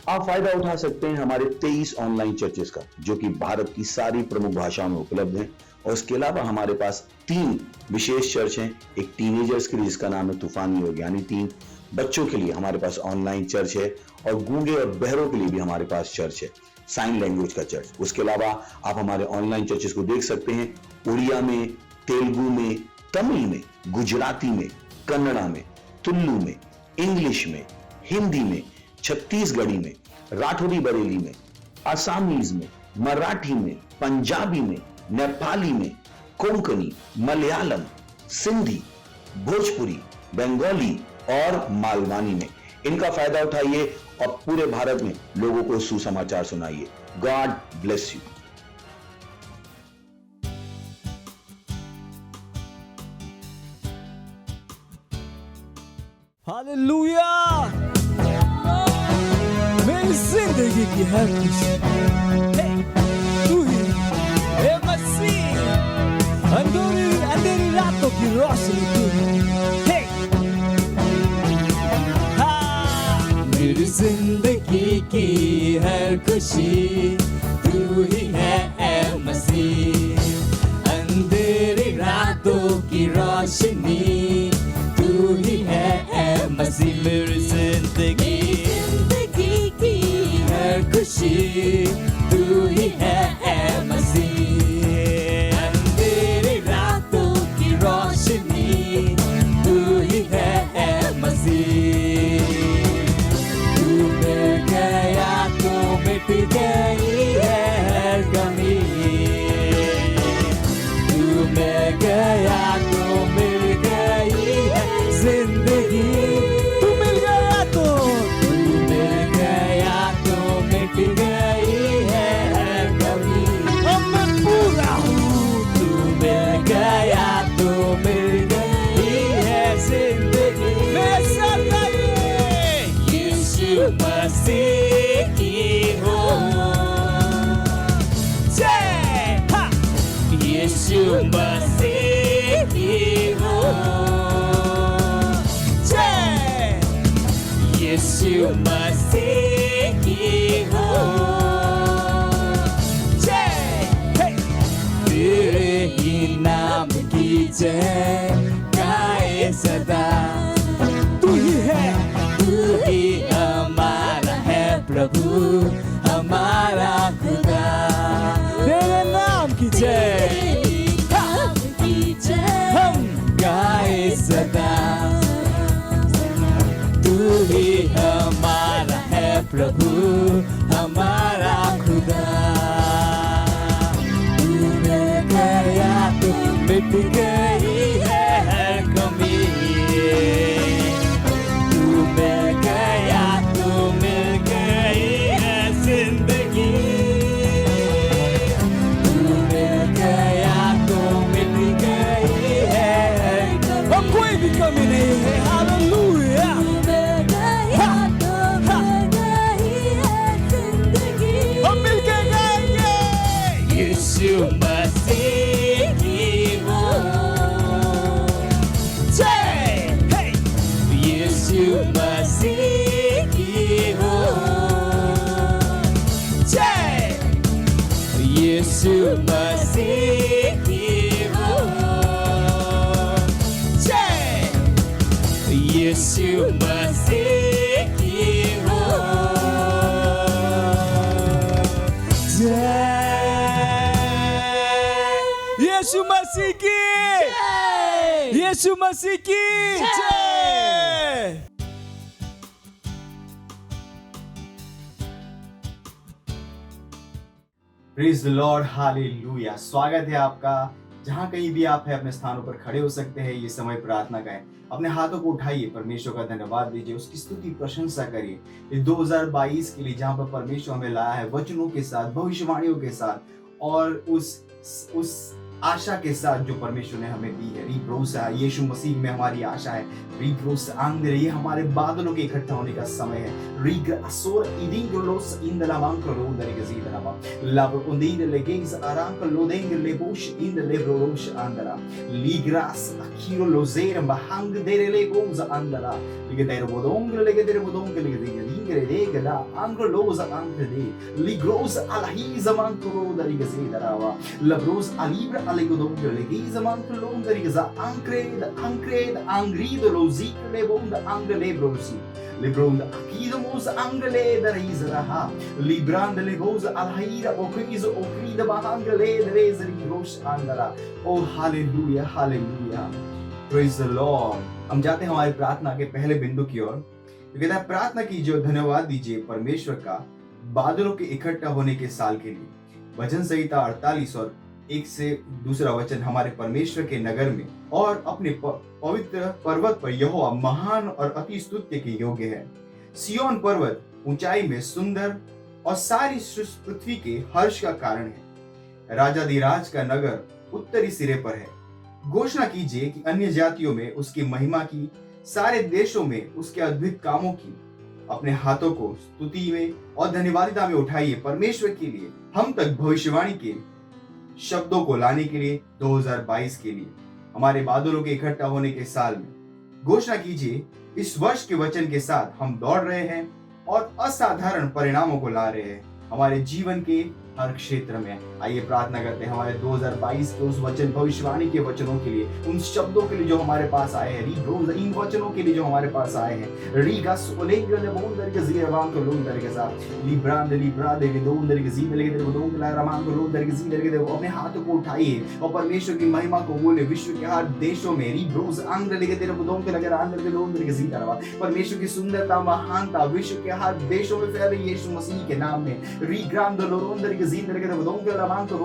आप फायदा उठा सकते हैं हमारे 23 ऑनलाइन चर्चेस का, जो कि भारत की सारी प्रमुख भाषाओं में उपलब्ध हैं। और इसके अलावा हमारे पास 3 विशेष चर्च हैं। एक टीनेजर्स के लिए जिसका नाम है तूफानी योग यानी 3, बच्चों के लिए हमारे पास ऑनलाइन चर्च है, और गूंगे और बहरों के लिए भी हमारे पास चर्च है, साइन लैंग्वेज का चर्च। उसके अलावा आप हमारे ऑनलाइन चर्चेस को देख सकते हैं उड़िया में, तेलुगु में, तमिल में, गुजराती में, कन्नड़ा में, तुलु में, इंग्लिश में, हिंदी में, छत्तीसगढ़ी में, राठौरी बरेली में, आसामीज में, मराठी में, पंजाबी में, नेपाली में, कोंकणी, मलयालम, सिंधी, भोजपुरी, बंगाली और मालवानी में। इनका फायदा उठाइए और पूरे भारत में लोगों को सुसमाचार सुनाइए। God bless you. हालेलुया। मेरी जिंदगी की हर खुशी तू ही है मसीह, अंधेरी रातों की रोशनी तू है। मेरी जिंदगी की हर खुशी तू ही है मसीह, अंधेरी रातों की रोशनी तू ही है मसीह। मेरी जिंदगी की हर खुशी तू ही है मसीह, अंधेरी रातों की रोशनी तू ही है मसीह। तू मिल गया तो मिट गई है हर कमी, तू मिल गया तो मिल गई है जिंदगी। तू मिल गया तो मिट गई है हर कमी। अब मैं पूरा हूँ। तू मिल गया तो मिल गई है जिंदगी। मेरे साथ गाइए। यीशु मसीह की हो जय। यीशु मसीह की हो जय। यीशु मसीह की हो जय। तेरे ही नाम की जय गाए सदा। तू ही हमारा है प्रभु, हमारा खुदा। तेरे नाम की जय हम गाए सदा। तू ही हमारा है प्रभु, हमारा खुदा। तू मिल गया तो मिट गई है हर कमी, तू मिल गया तो मिल गई है जिंदगी। तू मिल गया तो मिट गई है, अब कोई भी कमी नहीं है। हालेलुया। यीशु मसीह की हो जय। यीशु मसीह की हो जय। यीशु मसीह की हो जय। यीशु मसीह की हो जय। यीशु मसीह की जय। यीशु मसीह की जय। Praise the Lord, hallelujah. स्वागत है आपका। जहां कहीं भी आप हैं अपने स्थानों पर खड़े हो सकते हैं। ये समय प्रार्थना का है। अपने हाथों को उठाइए, परमेश्वर का धन्यवाद दीजिए, उसकी स्तुति प्रशंसा करिए इस 2022 के लिए, जहां पर परमेश्वर हमें लाया है वचनों के साथ, भविष्यवाणियों के साथ और उस आशा के साथ जो परमेश्वर ने हमें दी है। रीब्रोसा, यीशु मसीह में हमारी आशा है। रीब्रोस आंद्रे, ये हमारे बादलों के इकट्ठा होने का समय है। रीग्रासोर इडिंगलोस इंदलामांकलो दरिगजीदलाबा लाब उंदीन लेगेस आरांकलो देंगलेबोश इंदलेब्रोश आंदला लीग्रास अखिरो लोजेर महंग देरेलेगोस आंदला लिगदेर बोदोंग लेगदेर बोदोंग लेगदींगरे देगला आंग्लोस Angre लिग्रोस अलहीज मांकलो दरिगजीदलाबा लब्रोस अलीब्र Aligodong Legiza Mantelong Deriza Ancred Angrido Lozik Lebond Angle Lebrosi Lebron Akidomos Angle Derizaraha Librand Legos Alhaida Okrizo Okrida Bahangale Derezri Rosh Andara। Oh hallelujah, hallelujah, praise the Lord। हम जाते हैं हमारी प्रार्थना के पहले बिंदु की ओर। तो कहता है प्रार्थना कीजिए और धन्यवाद दीजिए परमेश्वर का बादलों के इकट्ठा होने के साल के लिए। वचन संहिता 48 और 1 से 2 वचन हमारे परमेश्वर के नगर में और अपने पवित्र पर्वत पर यहोवा महान और अति स्तुत्य के योग्य है। सियोन पर्वत ऊंचाई में सुंदर और सारी पृथ्वी के हर्ष का कारण है। राजाधिराज का नगर उत्तरी सिरे पर है। घोषणा कीजिए कि अन्य जातियों में उसकी महिमा की, सारे देशों में उसके अद्भुत कामों की। अपने हाथों को स्तुति में और धन्यवादिता में उठाइए परमेश्वर के लिए, हम तक भविष्यवाणी के शब्दों को लाने के लिए 2022 के लिए, हमारे बादलों के इकट्ठा होने के साल में। घोषणा कीजिए इस वर्ष के वचन के साथ हम दौड़ रहे हैं और असाधारण परिणामों को ला रहे हैं हमारे जीवन के हर क्षेत्र में। आइए प्रार्थना करते हैं हमारे 2022 के उस वचन, भविष्यवाणी के वचनों के लिए, उन शब्दों के लिए जो हमारे पास आए हैं, इन वचनों के लिए जो हमारे पास आए हैं। रीगास ओलेंगले बोंदर के जीरवान को लोंदर के साथ लिब्रांड लिब्रादे के दोंदर के जीदर के दोंगला रमान को लोंदर के जीदर के, अपने हाथों को उठाइए और परमेश्वर की महिमा को बोले। विश्व के हर देशों में रीब्रोज आंग्र लेके तेरे बुदों के लगे आंग्र के लोंदर के जीदर, परमेश्वर की सुंदरता, महानता विश्व के हर देशों में फैल रही यीशु मसीह के नाम में। रीग्रांड लोंदर के जीदर के बुदों के लमान को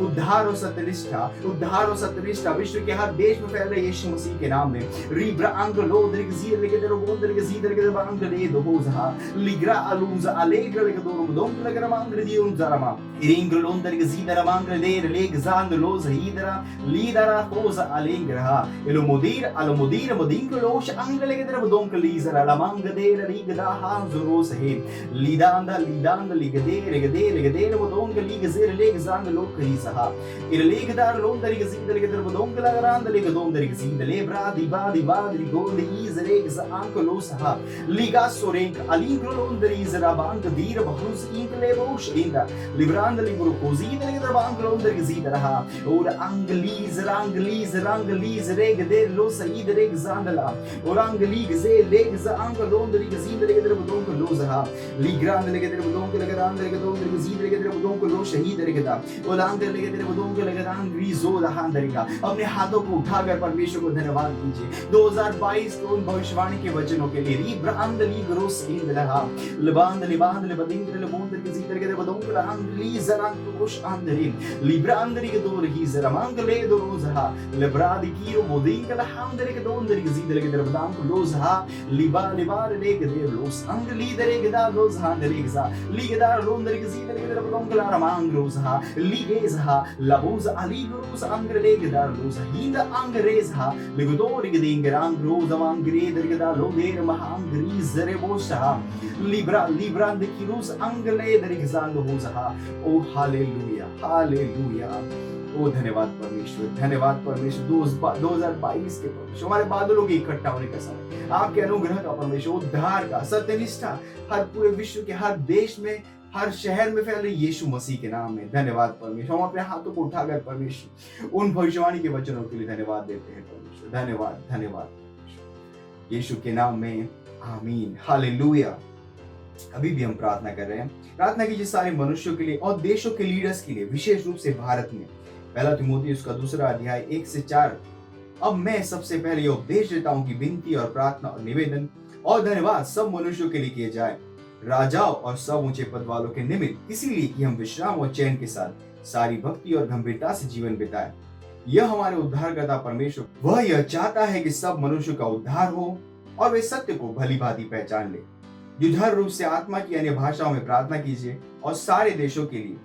उद्धार और सत्यनिष्ठा, उद्धार और सत्यनिष्ठा विश्व के हर देश में फैल रहे यीशु मसीह के नाम में। रीब्रा आंग्र लोदर के जीदर के तेरे बोंदर के जीदर के बांग्र ले दो होजा लिग्रा अलूजा अलेग्र के दो बुदों के लगे मांग्र दी उन जरमा इरिंग लोंदर के जीदर मांग्र दे लेग जांद लोज हीदरा लीदरा होजा अलेग्रहा एलो मुदीर मुदिंग लोश आंग्र लेके तेरे बुदों के लीजरा लमांग दे रीगदा हा जुरोस है लीदांदा लिगदे बुदों के लीगजेर लेग जांद लोग करी सहा इरलेगदार लोंदर के जीदर के तेरे बुदों के लगारांद लेग दोंदर के जीदर लेब्रा दिबा गोल ईजरे आंक लो सहा लिगा सोरेंक अलिंग्रो लोंदर ईजरा बांक दीर बहुस इंक लेबोश इंदा लिब्रांद लिब्रो कोजीदर के बांक लोंदर के जीदर हा और अंगलीज रंगलीज रेग दे लो सईद रेग जांदला और अंगलीग जे लेग जा आंक लोंदर के जीदर के तेरे बुदों के लो सहा लिग्रांद लेके तेरे बुदों के लगारांद लेके दोंदर के जीदर के तेरे बुदों को लो शहीद रेगदा और आंगर लेके तेरे बुदों के लगारांद ग्रीजो रहां दरेगा। अपने हाथों को उठाकर परमेश्वर को धन्यवाद दीजिए 2022 के उन भविष्यवाणी के वचनों के लिए। रीब्रांद लीग्रोस इंदलहा लिबांद लिबदिंग लिबोंद के जीदर के बुदों के लगारांद लीजरांग कोश आंदरी लिब्रांद के दो रही जरामांग ले दो रोजहा लिब्राद कीरो बोदिंग के लहांदर के दोंदर के जीदर के बुदों को लोजहा लिबार लेके दे लोस अंग लीदर के दा लोजहा दरेगा लीगदार लोंदर के जीदर के बुदों के लगारांग रोजहा लीगेजहा लबोज अलीगरोस अंग्रेगदार लोज हिंदा अंग्रेजहा लिगदोर के दिंगरांग रोज अंग्रेदर के दा लोदेर महांग्री जरे बोशहा लिब्रा de kiros angle दरिगजांग होजहा। ओ हालेलुया ओ धन्यवाद परमेश्वर 2022 के परमेश्वर, हमारे बादलों के इकट्ठा होने का समय, आपके अनुग्रह का परमेश्वर, उद्धार का, सत्यनिष्ठा हर पूरे विश्व के हर देश में, हर शहर में फैल रही यीशु मसीह के नाम में। धन्यवाद परमेश्वर। हम अपने हाथों को उठाकर परमेश्वर उन भविष्यवाणी के वचनों के लिए धन्यवाद देते हैं परमेश्वर। धन्यवाद यीशु के नाम में आमीन, हालेलुया। अभी भी हम प्रार्थना कर रहे हैं। प्रार्थना कीजिए सारे मनुष्यों के लिए और देशों के लीडर्स के लिए, विशेष रूप से भारत में। पहला तीमुथियुस उसका 2 अध्याय 1 से 4। अब मैं सबसे पहले यह उपदेश देता हूं कि विनती और प्रार्थना और निवेदन और धन्यवाद सब मनुष्यों के लिए किए जाए, राजाओं और सब ऊंचे पद वालों के निमित्त, इसीलिए कि हम विश्राम और चैन के साथ सारी भक्ति और गंभीरता से जीवन बिताए। यह हमारे उद्धारकर्ता परमेश्वर, वह यह चाहता है कि सब मनुष्यों का उद्धार हो और वे सत्य को भली भांति पहचान ले। युद्धार रूप से आत्मा की अन्य भाषाओं में प्रार्थना कीजिए और सारे देशों के लिए,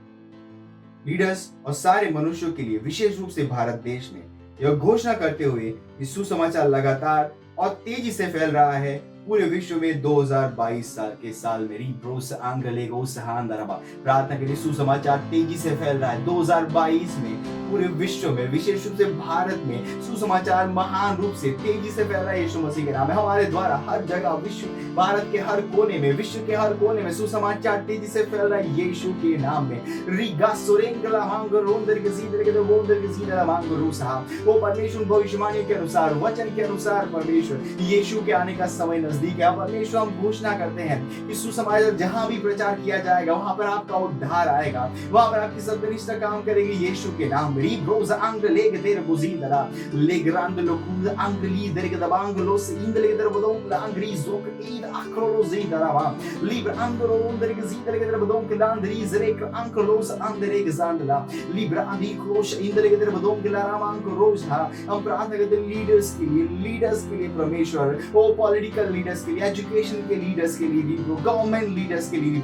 लीडर्स और सारे मनुष्यों के लिए, विशेष रूप से भारत देश में, यह घोषणा करते हुए कि सुसमाचार लगातार और तेजी से फैल रहा है पूरे विश्व में। 2022 साल के साल में रीब्रोस आंगलेगो सहांदरबा, प्रार्थना के लिए सुसमाचार तेजी से फैल रहा है 2022 में पूरे विश्व में, विशेष रूप से भारत में सुसमाचार महान रूप से तेजी से फैल रहा है। यीशु मसीह के नाम में हमारे द्वारा हर जगह, विश्व, भारत के हर कोने में, विश्व के हर कोने में सुसमाचार तेजी से फैल रहा है यीशु के नाम में। रिगा सोरेंगला मांगो रोंदर के सीधे के बोंदर के सीधे मांगो रूसा, वो परमेश्वर भविष्यवाणी के अनुसार, वचन के अनुसार परमेश्वर यीशु के आने का समय नजदीक है। परमेश्वर हम घोषणा करते हैं कि सुसमाचार जहां भी प्रचार किया जाएगा वहां पर आपका उद्धार आएगा, वहां पर आपकी सत्यनिष्ठा काम करेगी यीशु के नाम में। रीब्रोस आंगलेग देर बुजीदरा लेग्रांड लोकुद आंगली देर के दबांगलोस इंगले देर बदों लांगरी जोक ईद आक्रोलो जीदरावा लिब्र आंगलो देर के जीदर के देर बदों के लांगरी जरेक आंगलोस आंगरे के जानला लिब्र आदि क्रोश इंगले के देर बदों के लारामांग रोजा। हम प्रार्थना करते हैं लीडर्स के लिए परमेश्वर, वो पॉलिटिकल लीडर्स के लिए, एजुकेशन के लीडर्स के लिए, गवर्नमेंट लीडर्स के लिए,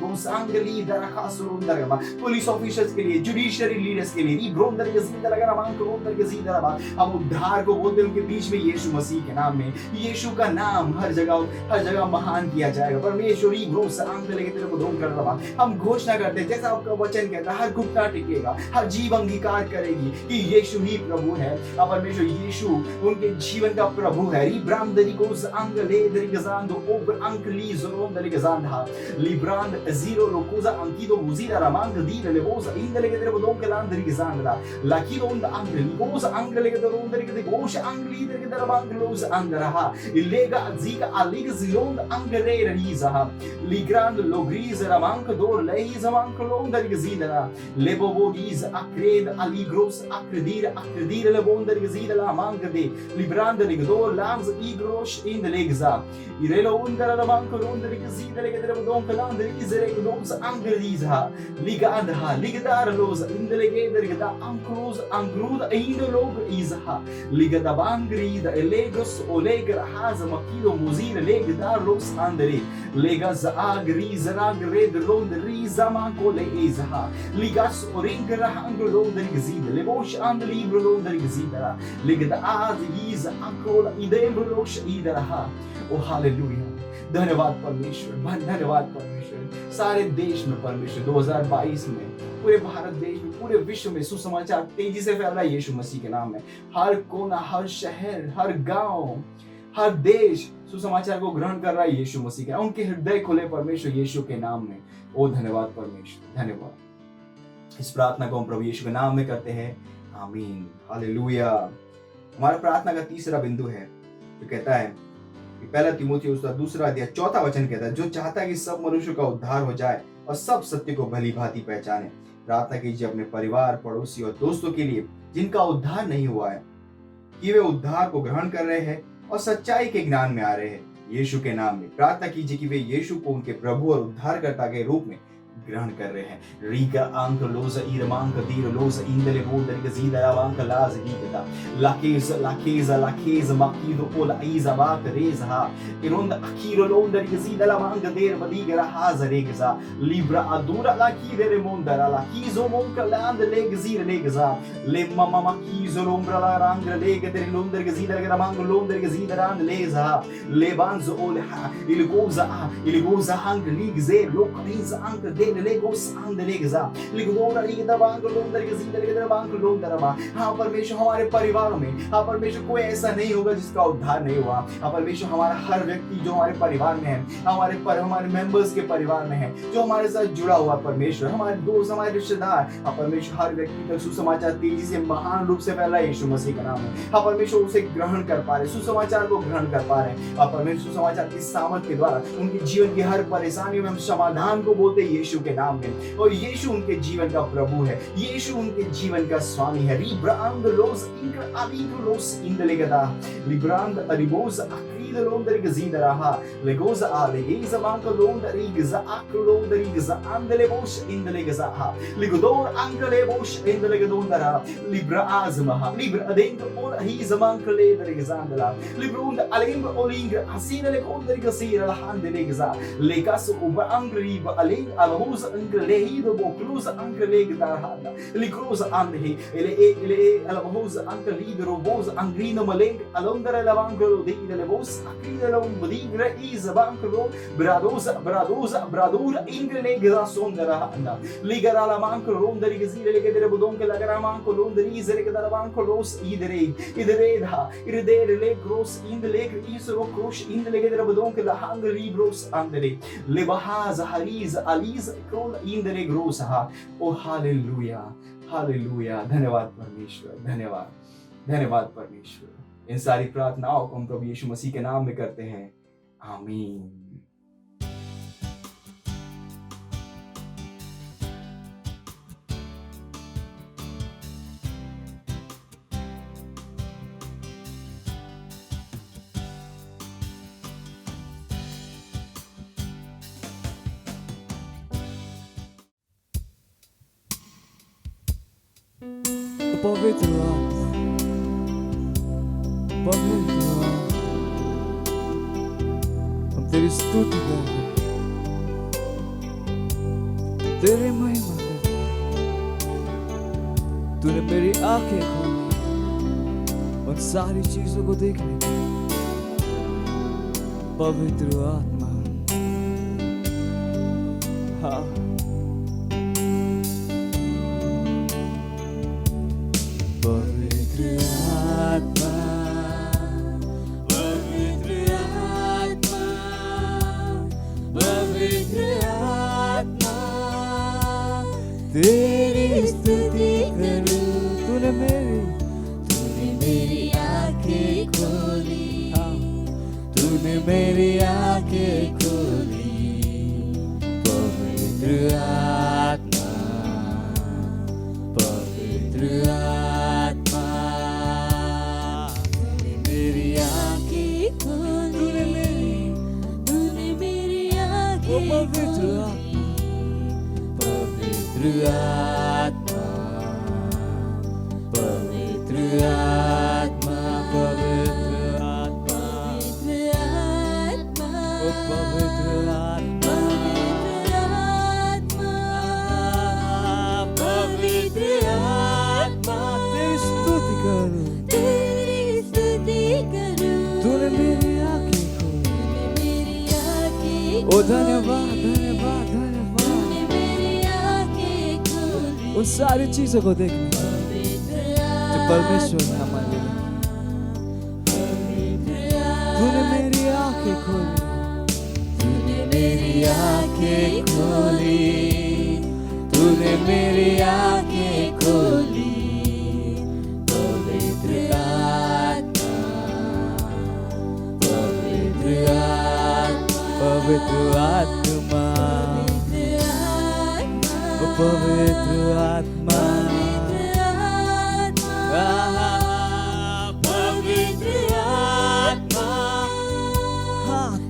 पुलिस ऑफिसर्स के लिए, जुडिशरी लीडर्स के लिए, हम उद्धार को बोलते हैं उनके बीच में यीशु मसीह के नाम में। यीशु का नाम हर जगह महान किया जाएगा। परमेश्वरी हम घोषणा करते हैं जैसा आपका वचन कहता है, हर घुटना टिकेगा, हर जीव अंगीकार करेगी कि यीशु ही प्रभु है। परमेश्वर यीशु उनके जीवन का प्रभु है। Librand zero locuza ankido muzira ramanga di le bosa indele che devo donke landri che sandra la chido onda angli bosa angli che devo ondere che gosha angli che devo banglos andra il lega zika aliga zilond angere risa li grand lo gris ramanka dor lei zamanka londa che zidara le bobo dis acred aligros acredir le bonda che zidala manka de librand le dor lanz igros in de legza irelo onda ramanka londa che zidale che devo donke landri izere che doms angriza liga andha ligdar los indelegeder che da ancruz angruda indolog izha liga da bangrida elegos olegra haza makido muzir legdar los andre lega za agriz ragred lond riza mankole izha ligas oringra angolond gzid lebosh and libro lond gzidara liga da az iz ankol idembrosh idara। O hallelujah, धन्यवाद परमेश्वर, धन्यवाद परमेश्वर। सारे देश में परमेश्वर 2022 में पूरे भारत देश में, पूरे विश्व में सुसमाचार तेजी से फैल रहा है यीशु मसीह के नाम में। हर कोना, हर शहर, हर गांव, हर देश सुसमाचार को ग्रहण कर रहा है यीशु मसीह के। उनके हृदय खुले परमेश्वर यीशु के नाम में। ओ धन्यवाद परमेश्वर, धन्यवाद। इस प्रार्थना को हम प्रभु यीशु के नाम में करते हैं, आमीन, हालेलुया। हमारा प्रार्थना का तीसरा बिंदु है जो कहता है, पहला तीमुथियुस उसका 2 अध्याय 4 वचन कहता है, जो चाहता है कि सब मनुष्यों का उद्धार हो जाए और सब सत्य को भली भांति पहचाने। प्रार्थना कीजिए अपने परिवार, पड़ोसी और दोस्तों के लिए जिनका उद्धार नहीं हुआ है, कि वे उद्धार को ग्रहण कर रहे हैं और सच्चाई के ज्ञान में आ रहे हैं यीशु के नाम में। प्रार्थना कीजिए कि वे यीशु को उनके प्रभु और उद्धारकर्ता के रूप में ग्रहण कर रहे हैं। रीका अंक लोज ईरमांक दीर लोज इंदले बोदर के जीदरा वांक लाज हीकता लाकेज माकीदो ओला ईजा बाक रेजा इरोंद अकीरो लोंदर के जीदला मांक देर बदीगरा हाजरेगजा लिब्रा अदूरा लाकीदरे मोंदरा लाकीजो मोंक लांद लेग जीर लेगजा ले ममा माकीजो लोंब्रा ला रंग लेग देर लोंदर के जीदरा मांक लोंदर के जीदरा लेजा ले बांजो ओला इलगोजा हंग लीग जे लोकरीज अंक दे हाँ परमेश्वर हमारे परिवारों में, हाँ परमेश्वर कोई ऐसा नहीं होगा जिसका उद्धार नहीं हुआ। हाँ परमेश्वर हमारा हर व्यक्ति जो हमारे परिवार में है, हमारे मेंबर्स के परिवार में है, जो हमारे साथ जुड़ा हुआ परमेश्वर, हमारे दोस्त, हमारे रिश्तेदार, हाँ परमेश्वर हर व्यक्ति तक सुसमाचार तेजी से महान रूप से फैला यीशु मसीह का नाम है। हाँ परमेश्वर उसे ग्रहण कर पा रहे, सुसमाचार को ग्रहण कर पा रहे। हाँ परमेश्वर सुसमाचार की सामर्थ के द्वारा उनके जीवन की हर परेशानियों में हम समाधान को बोलते यीशु के नाम में, और यीशु उनके जीवन का प्रभु है, यीशु उनके जीवन का स्वामी है। Librando los incredibles in the legada, librando aribosa acrida londa rigazidaraha, legoza a legeza manca londa rigaza acro londa rigaza andele bosh in the legazaha, ligodor angele bosh in the legadondara, libra azmaha, libra adentro ol his manca le the rigazandala, librunda alemba olinga, hasina le conda rigasira la hand legaza, legaso uba angriba aling alhus anglehido boclusa anglegdarhanda, licrosa andhi, ele alavosa anche libero vosa angrino maleng alondere lavangolo di le vos acride la umbdigre is bancro bradosa bradura ingrene gra sondera anda ligara la manco ronderi gazile le gedere budonke la gara manco ronderi isere gedara manco los idere da iredere le gross in the leg isero cross in the gedere budonke la hangri bros andere le bahaza hariza aliza kron in the gross ha oh hallelujah hallelujah. धन्यवाद परमेश्वर, धन्यवाद, धन्यवाद परमेश्वर। इन सारी प्रार्थनाओं को हम प्रभु यीशु मसीह के नाम में करते हैं, आमीन। पवित्र आत्मा, पवित्र आत्मा, हम तेरी स्तुति करते हैं, तेरी महिमा करते हैं। तूने मेरी आंखें खोली उन सारी चीजों को देखने की। पवित्र आत्मा, हाँ तेरी स्तुति करूं। तूने मेरी आंखें खोली, तूने मेरी आंखें खोली। पवित्र आत्मा, पवित्र आत्मा, तूने मेरी आंखें खोली, तूने मेरी आंखें पवित्र आत्मा, पवित्र आत्मा, पवित्र आत्मा, पवित्र आत्मा, पवित्र आत्मा, पवित्र आत्मा, तेरी स्तुति करूं, तेरी स्तुति करूं। तूने मेरी आंखें खोली, ओ धन्यवाद, धन्यवाद, धन्यवाद। उन सारी चीजों को देखने जो परमेश्वर ने हमारे लिए। तूने मेरी आंखें खोली, तूने मेरी आंखें खोली, तूने मेरी आंखें खोली। पवित्र आत्मा, पवित्र आत्मा, पवित्र आत्मा, पवित्र आत्मा, पवित्र आत्मा,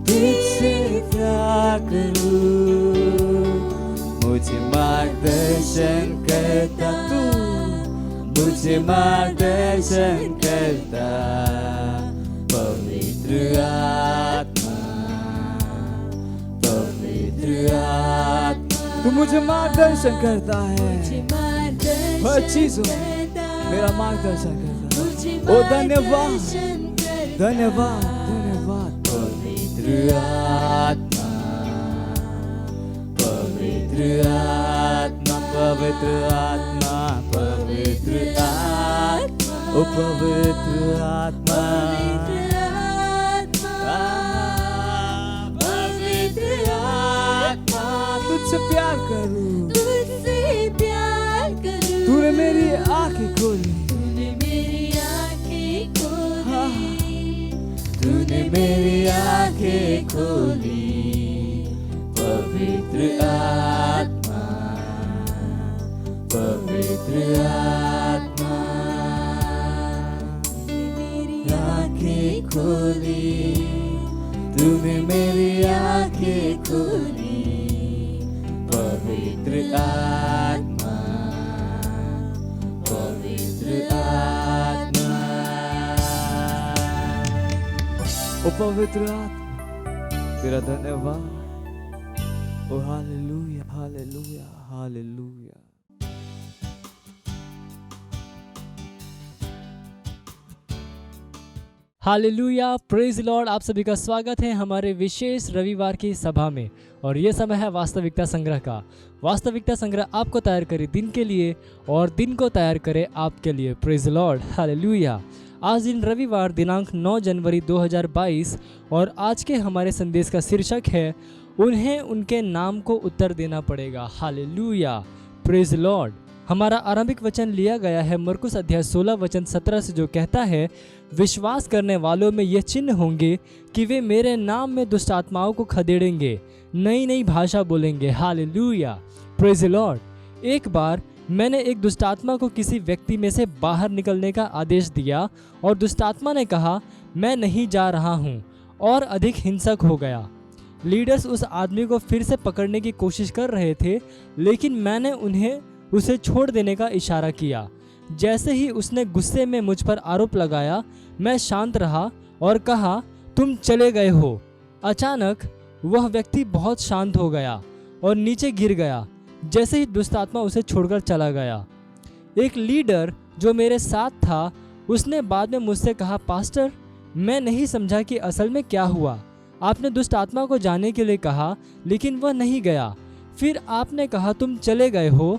तुझसे प्यार करूं, मुझे मार्गदर्शन करता तू, मुझे मार्गदर्शन करता। पवित्र आत्मा, पवित्र आत्मा, तू मुझे मार्गदर्शन करता है, हर चीजों मेरा मार्गदर्शन करता है। ओ धन्यवाद, धन्यवाद, धन्यवाद। पवित्र आत्मा, पवित्र आत्मा, पवित्र आत्मा, पवित्र आत्मा, ओ पवित्र आत्मा, पवित्र आत्मा, तुझसे प्यार करूं, तुझसे प्यार करूं, तूने मेरी आंखें खोली, तूने मेरी आंखें खोली, तूने मेरी आंखें खोली, पवित्र आत्मा, पवित्र आत्मा, मेरी आंखें खोली, तूने मेरी आंखें खोली, पवित्र आत्मा, पवित्र आत्मा, ओ पवित्र आत्मा, तेरा धन्यवाद। Oh hallelujah, hallelujah, hallelujah. Hallelujah, praise Lord. आप सभी का स्वागत है हमारे विशेष रविवार की सभा में। और ये समय है वास्तविकता संग्रह का। वास्तविकता संग्रह आपको तैयार करे दिन के लिए और दिन को तैयार करे आपके लिए। Praise Lord, hallelujah. आज दिन रविवार दिनांक 9 जनवरी 2022 और आज के हमारे संदेश का शीर्षक है उन्हें उनके नाम को उत्तर देना पड़ेगा। Hallelujah, praise Lord. हमारा आरंभिक वचन लिया गया है मरकुस अध्याय 16 वचन 17 से, जो कहता है, विश्वास करने वालों में ये चिन्ह होंगे कि वे मेरे नाम में दुष्ट आत्माओं को खदेड़ेंगे, नई नई भाषा बोलेंगे। Hallelujah, praise Lord. एक बार मैंने एक दुष्ट आत्मा को किसी व्यक्ति में से बाहर निकलने का आदेश दिया और दुष्ट आत्मा ने कहा, मैं नहीं जा रहा हूँ, और अधिक हिंसक हो गया। लीडर्स उस आदमी को फिर से पकड़ने की कोशिश कर रहे थे, लेकिन मैंने उन्हें उसे छोड़ देने का इशारा किया। जैसे ही उसने गुस्से में मुझ पर आरोप लगाया, मैं शांत रहा और कहा, तुम चले गए हो। अचानक वह व्यक्ति बहुत शांत हो गया और नीचे गिर गया, जैसे ही दुष्ट आत्मा उसे छोड़कर चला गया। एक लीडर जो मेरे साथ था, उसने बाद में मुझसे कहा, पास्टर, मैं नहीं समझा कि असल में क्या हुआ। आपने दुष्ट आत्मा को जाने के लिए कहा, लेकिन वह नहीं गया। फिर आपने कहा तुम चले गए हो,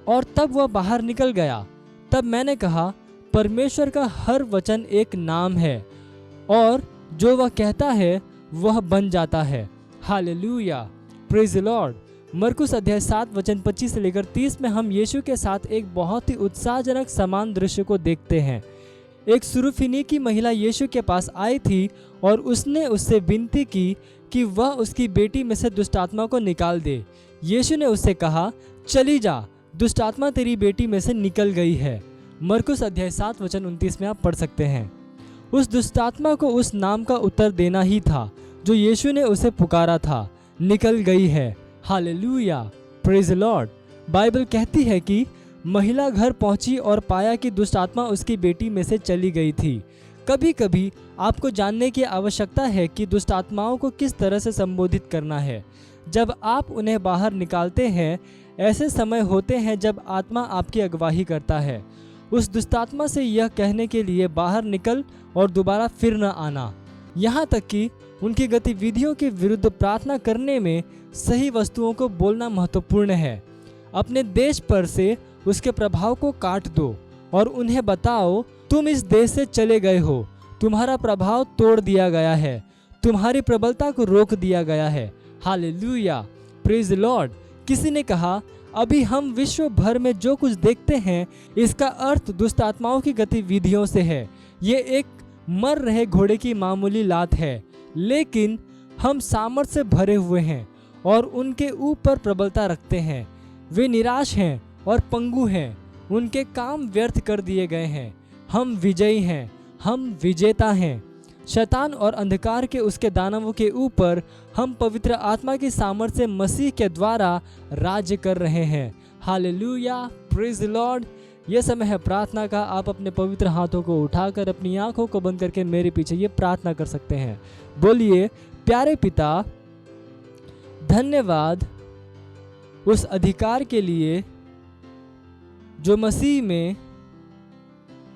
और तब वह बाहर निकल गया। तब मैंने कहा, परमेश्वर का हर वचन एक नाम है, और जो वह कहता है वह बन जाता है। Hallelujah, praise Lord. मरकुस अध्याय 7 वचन 25 से लेकर 30 में हम यीशु के साथ एक बहुत ही उत्साहजनक समान दृश्य को देखते हैं। एक सुरूफिनी महिला यीशु के पास आई थी और उसने उससे विनती की कि वह उसकी बेटी में से दुष्ट आत्मा को निकाल दे। यीशु ने उससे कहा, चली जा, दुष्ट आत्मा तेरी बेटी में से निकल गई है। मरकुस अध्याय 7 वचन 29 में आप पढ़ सकते हैं। उस दुष्ट आत्मा को उस नाम का उत्तर देना ही था जो यीशु ने उसे पुकारा था, निकल गई है। Hallelujah, praise Lord. बाइबल कहती है कि महिला घर पहुंची और पाया कि दुष्ट आत्मा उसकी बेटी में से चली गई थी। कभी कभी आपको जानने की आवश्यकता है कि दुष्ट आत्माओं को किस तरह से संबोधित करना है। जब आप उन्हें बाहर निकालते हैं, ऐसे समय होते हैं जब आत्मा आपकी अगुवाई करता है। उस दुष्ट आत्मा से यह कहने के लिए बाहर निकल और दोबारा फिर न आना, यहाँ तक कि उनकी गतिविधियों के विरुद्ध प्रार्थना करने में सही वस्तुओं को बोलना महत्वपूर्ण है। अपने देश पर से उसके प्रभाव को काट दो और उन्हें बताओ, तुम इस देश से चले गए हो, तुम्हारा प्रभाव तोड़ दिया गया है, तुम्हारी प्रबलता को रोक दिया गया है। Hallelujah, praise Lord. किसी ने कहा, अभी हम विश्व भर में जो कुछ देखते हैं इसका अर्थ दुष्ट आत्माओं की गतिविधियों से है। ये एक मर रहे घोड़े की मामूली लात है, लेकिन हम सामर्थ्य से भरे हुए हैं और उनके ऊपर प्रबलता रखते हैं। वे निराश हैं और पंगु हैं, उनके काम व्यर्थ कर दिए गए हैं। हम विजयी हैं, हम विजेता हैं। शैतान और अंधकार के उसके दानवों के ऊपर हम पवित्र आत्मा की सामर्थ्य से मसीह के द्वारा राज्य कर रहे हैं। Hallelujah, praise Lord. यह समय है प्रार्थना का। आप अपने पवित्र हाथों को उठाकर अपनी आंखों को बंद करके मेरे पीछे ये प्रार्थना कर सकते हैं। बोलिए, प्यारे पिता, धन्यवाद उस अधिकार के लिए जो मसीह में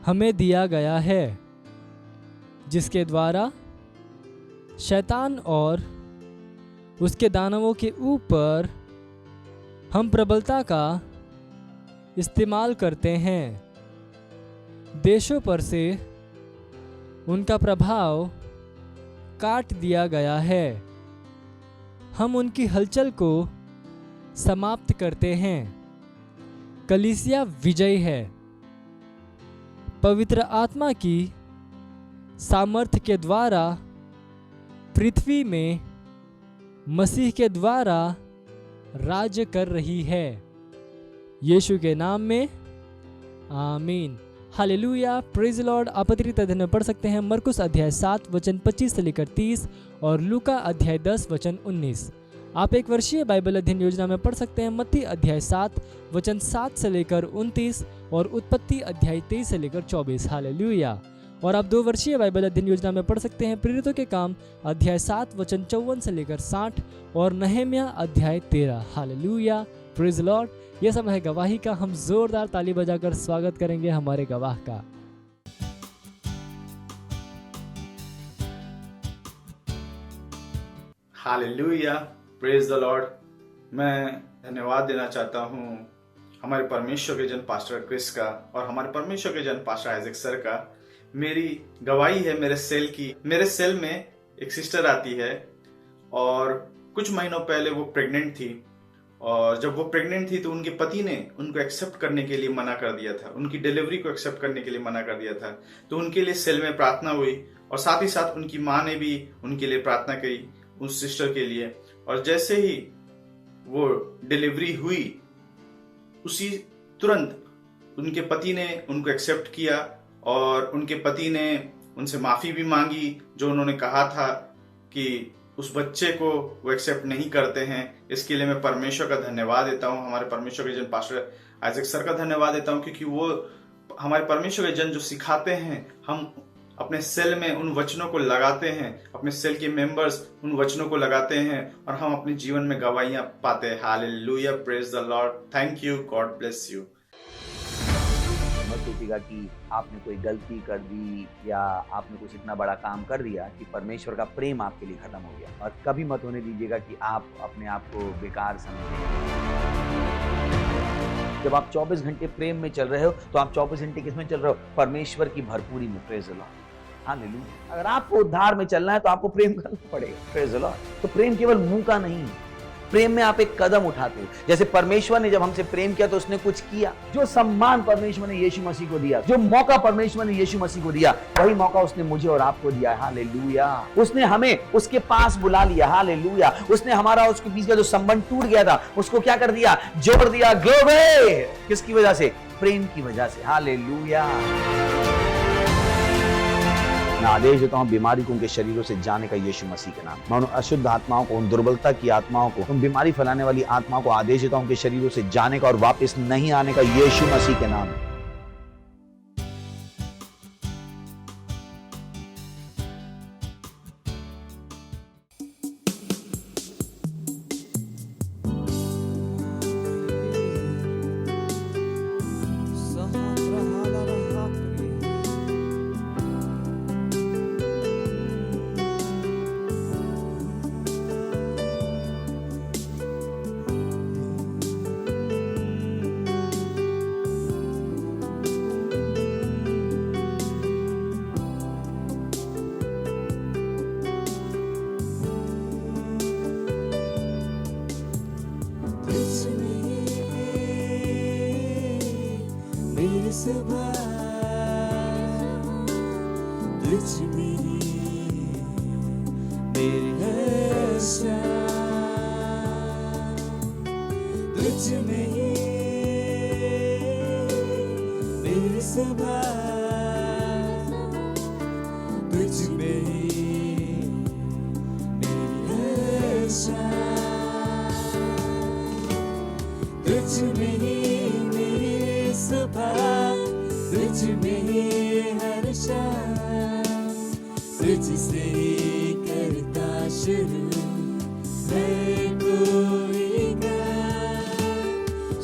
हमें दिया गया है, जिसके द्वारा शैतान और उसके दानवों के ऊपर हम प्रबलता का इस्तेमाल करते हैं। देशों पर से उनका प्रभाव काट दिया गया है। हम उनकी हलचल को समाप्त करते हैं। कलीसिया विजयी है। पवित्र आत्मा की सामर्थ्य के द्वारा पृथ्वी में मसीह के द्वारा राज्य कर रही है। यीशु के नाम में आमीन। Hallelujah, praise Lord. आप अतिरिक्त अध्ययन में पढ़ सकते हैं मरकुस अध्याय 7 वचन 25 से लेकर 30 और लूका अध्याय 10 वचन 19। आप एक वर्षीय बाइबल अध्ययन योजना में पढ़ सकते हैं मत्ती अध्याय 7 वचन 7 से लेकर 29 और उत्पत्ति अध्याय 23 से लेकर 24। हालेलुया। और आप 2 वर्षीय बाइबल अध्ययन योजना में पढ़ सकते हैं प्रेरितों के काम अध्याय 7 वचन 54 से लेकर 60 और नहम्या अध्याय 13। Hallelujah, praise Lord. यह समय है गवाही का। हम जोरदार ताली बजाकर स्वागत करेंगे हमारे गवाह का। Hallelujah, praise the Lord. मैं धन्यवाद देना चाहता हूँ हमारे परमेश्वर के जन पास्टर क्रिस का और हमारे परमेश्वर के जन पास्टर आइजक सर का। मेरी गवाही है मेरे सेल की। मेरे सेल में एक सिस्टर आती है और कुछ महीनों पहले वो प्रेग्नेंट थी और जब वो प्रेग्नेंट थी तो उनके पति ने उनको एक्सेप्ट करने के लिए मना कर दिया था। उनकी डिलीवरी को एक्सेप्ट करने के लिए मना कर दिया था। तो उनके लिए सेल में प्रार्थना हुई और साथ ही साथ उनकी माँ ने भी उनके लिए प्रार्थना की उस सिस्टर के लिए। और जैसे ही वो डिलीवरी हुई उसी तुरंत उनके पति ने उनको एक्सेप्ट किया और उनके पति ने उनसे माफी भी मांगी जो उन्होंने कहा था कि उस बच्चे को वो एक्सेप्ट नहीं करते हैं। इसके लिए मैं परमेश्वर का धन्यवाद देता हूँ। हमारे परमेश्वर के जन पास्टर आइजक सर का धन्यवाद देता हूँ क्योंकि वो हमारे परमेश्वर के जन जो सिखाते हैं हम अपने सेल में उन वचनों को लगाते हैं। अपने सेल के मेंबर्स उन वचनों को लगाते हैं और हम अपने जीवन में गवाहियां पाते हैं। Hallelujah, praise the Lord. Thank you, God bless you. मत सोचिएगा कि आपने कोई गलती कर दी या आपने कुछ इतना बड़ा काम कर दिया कि परमेश्वर का प्रेम आपके लिए खत्म हो गया। और कभी मत होने दीजिएगा कि आप अपने आप को बेकार समझें। जब आप 24 घंटे प्रेम में चल रहे हो तो आप 24 घंटे किसमें चल रहे हो? परमेश्वर की भरपूरी में। Praise the Lord, hallelujah. अगर आपको उद्धार में चलना है तो आपको प्रेम करना पड़ेगा। Praise the Lord. तो प्रेम केवल मुंह का नहीं है, प्रेम में आप एक कदम उठाते हो। जैसे परमेश्वर ने जब हमसे प्रेम किया तो उसने कुछ किया। जो सम्मान परमेश्वर ने यीशु मसीह को दिया, जो मौका परमेश्वर ने यीशु मसीह को दिया, वही मौका उसने मुझे और आपको दिया। हालेलुया। उसने हमें उसके पास बुला लिया। हालेलुया। उसने हमारा उसके बीच का जो संबंध टूट गया था उसको क्या कर दिया? जोड़ दिया। ग्लोरी। किसकी वजह से? प्रेम की वजह से। हालेलुया। मैं आदेश देता हूं बीमारी को उनके शरीरों से जाने का यीशु मसीह के नाम। मैं उन अशुद्ध आत्माओं को, उन दुर्बलता की आत्माओं को, उन बीमारी फैलाने वाली आत्माओं को आदेश देता हूं उनके शरीरों से जाने का और वापस नहीं आने का यीशु मसीह के नाम।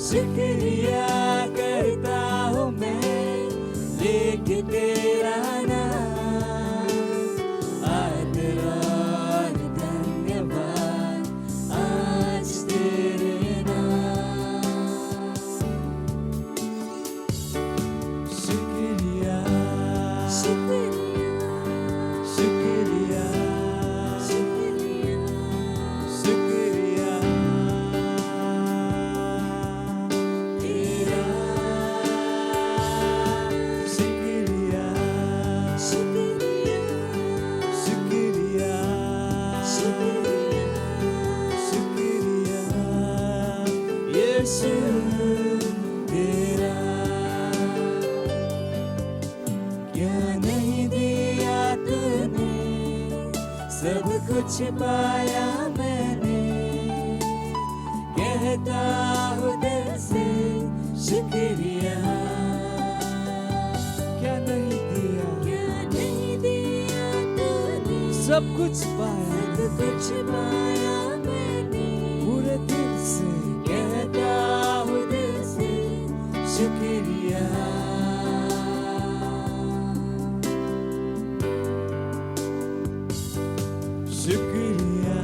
शुक्रिया करता हूँ मैं लेके तेरा नाम, आदर और धन्यवाद आज तेरे नाम। शुक्रिया यीशु तेरा। क्या नहीं दिया तूने, सब कुछ पाया मैंने, कहता हूँ दिल से शुक्रिया। क्या नहीं दिया तूने, सब कुछ पाया मैंने, पूरे दिल से कहता हूँ दिल से शुक्रिया। शुक्रिया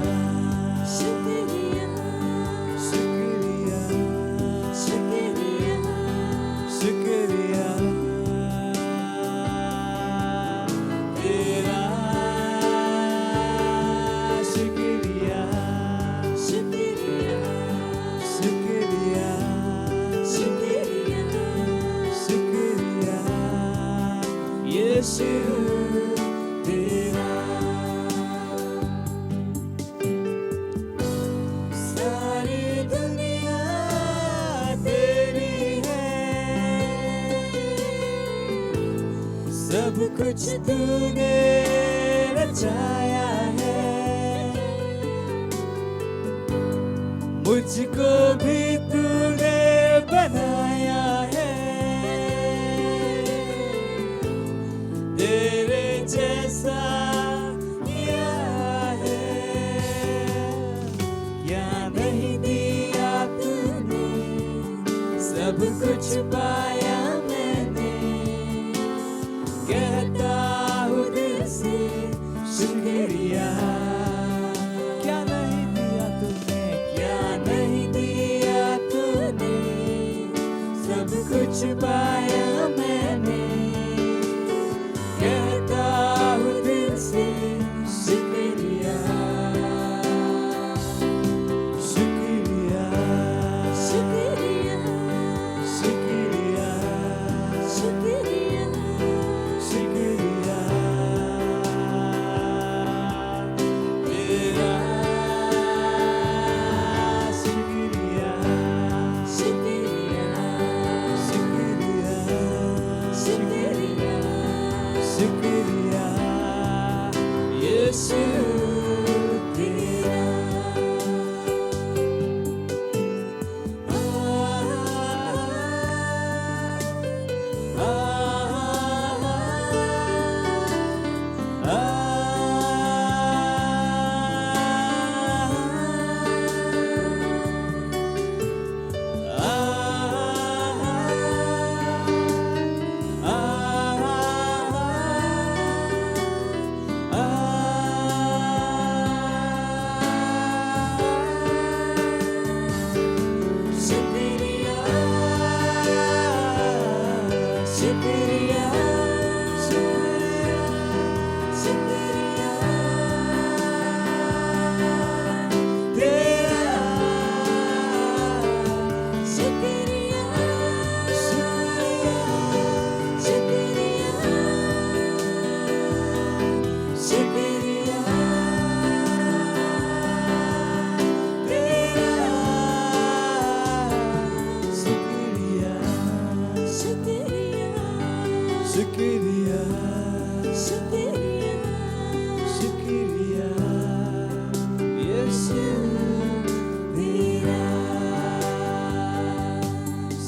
शुक्रिया शुक्रिया शुक्रिया शुक्रिया तेरा। शुक्रिया शुक्रिया शुक्रिया शुक्रिया शुक्रिया यीशु तेरा। सारी दुनिया तेरी है, सब कुछ तूने रचाया है, मुझको भी तूने बनाया है, तेरे जैसा किया है। क्या नहीं दिया तूने, सब कुछ पाया मैंने, कहता हूँ दिल से शुक्रिया। क्या नहीं दिया तूने, क्या नहीं दिया तूने, सब कुछ पाया मैंने, कहता हूँ दिल से शुक्रिया। शुक्रिया शुक्रिया शुक्रिया शुक्रिया शुक्रिया तेरा। शुक्रिया शुक्रिया शुक्रिया शुक्रिया शुक्रिया यीशु तेरा। शुक्रिया शुक्रिया शुक्रिया तेरा। शुक्रिया शुक्रिया शुक्रिया शुक्रिया तेरा। शुक्रिया शुक्रिया शुक्रिया शुक्रिया शुक्रिया यीशु तेरा।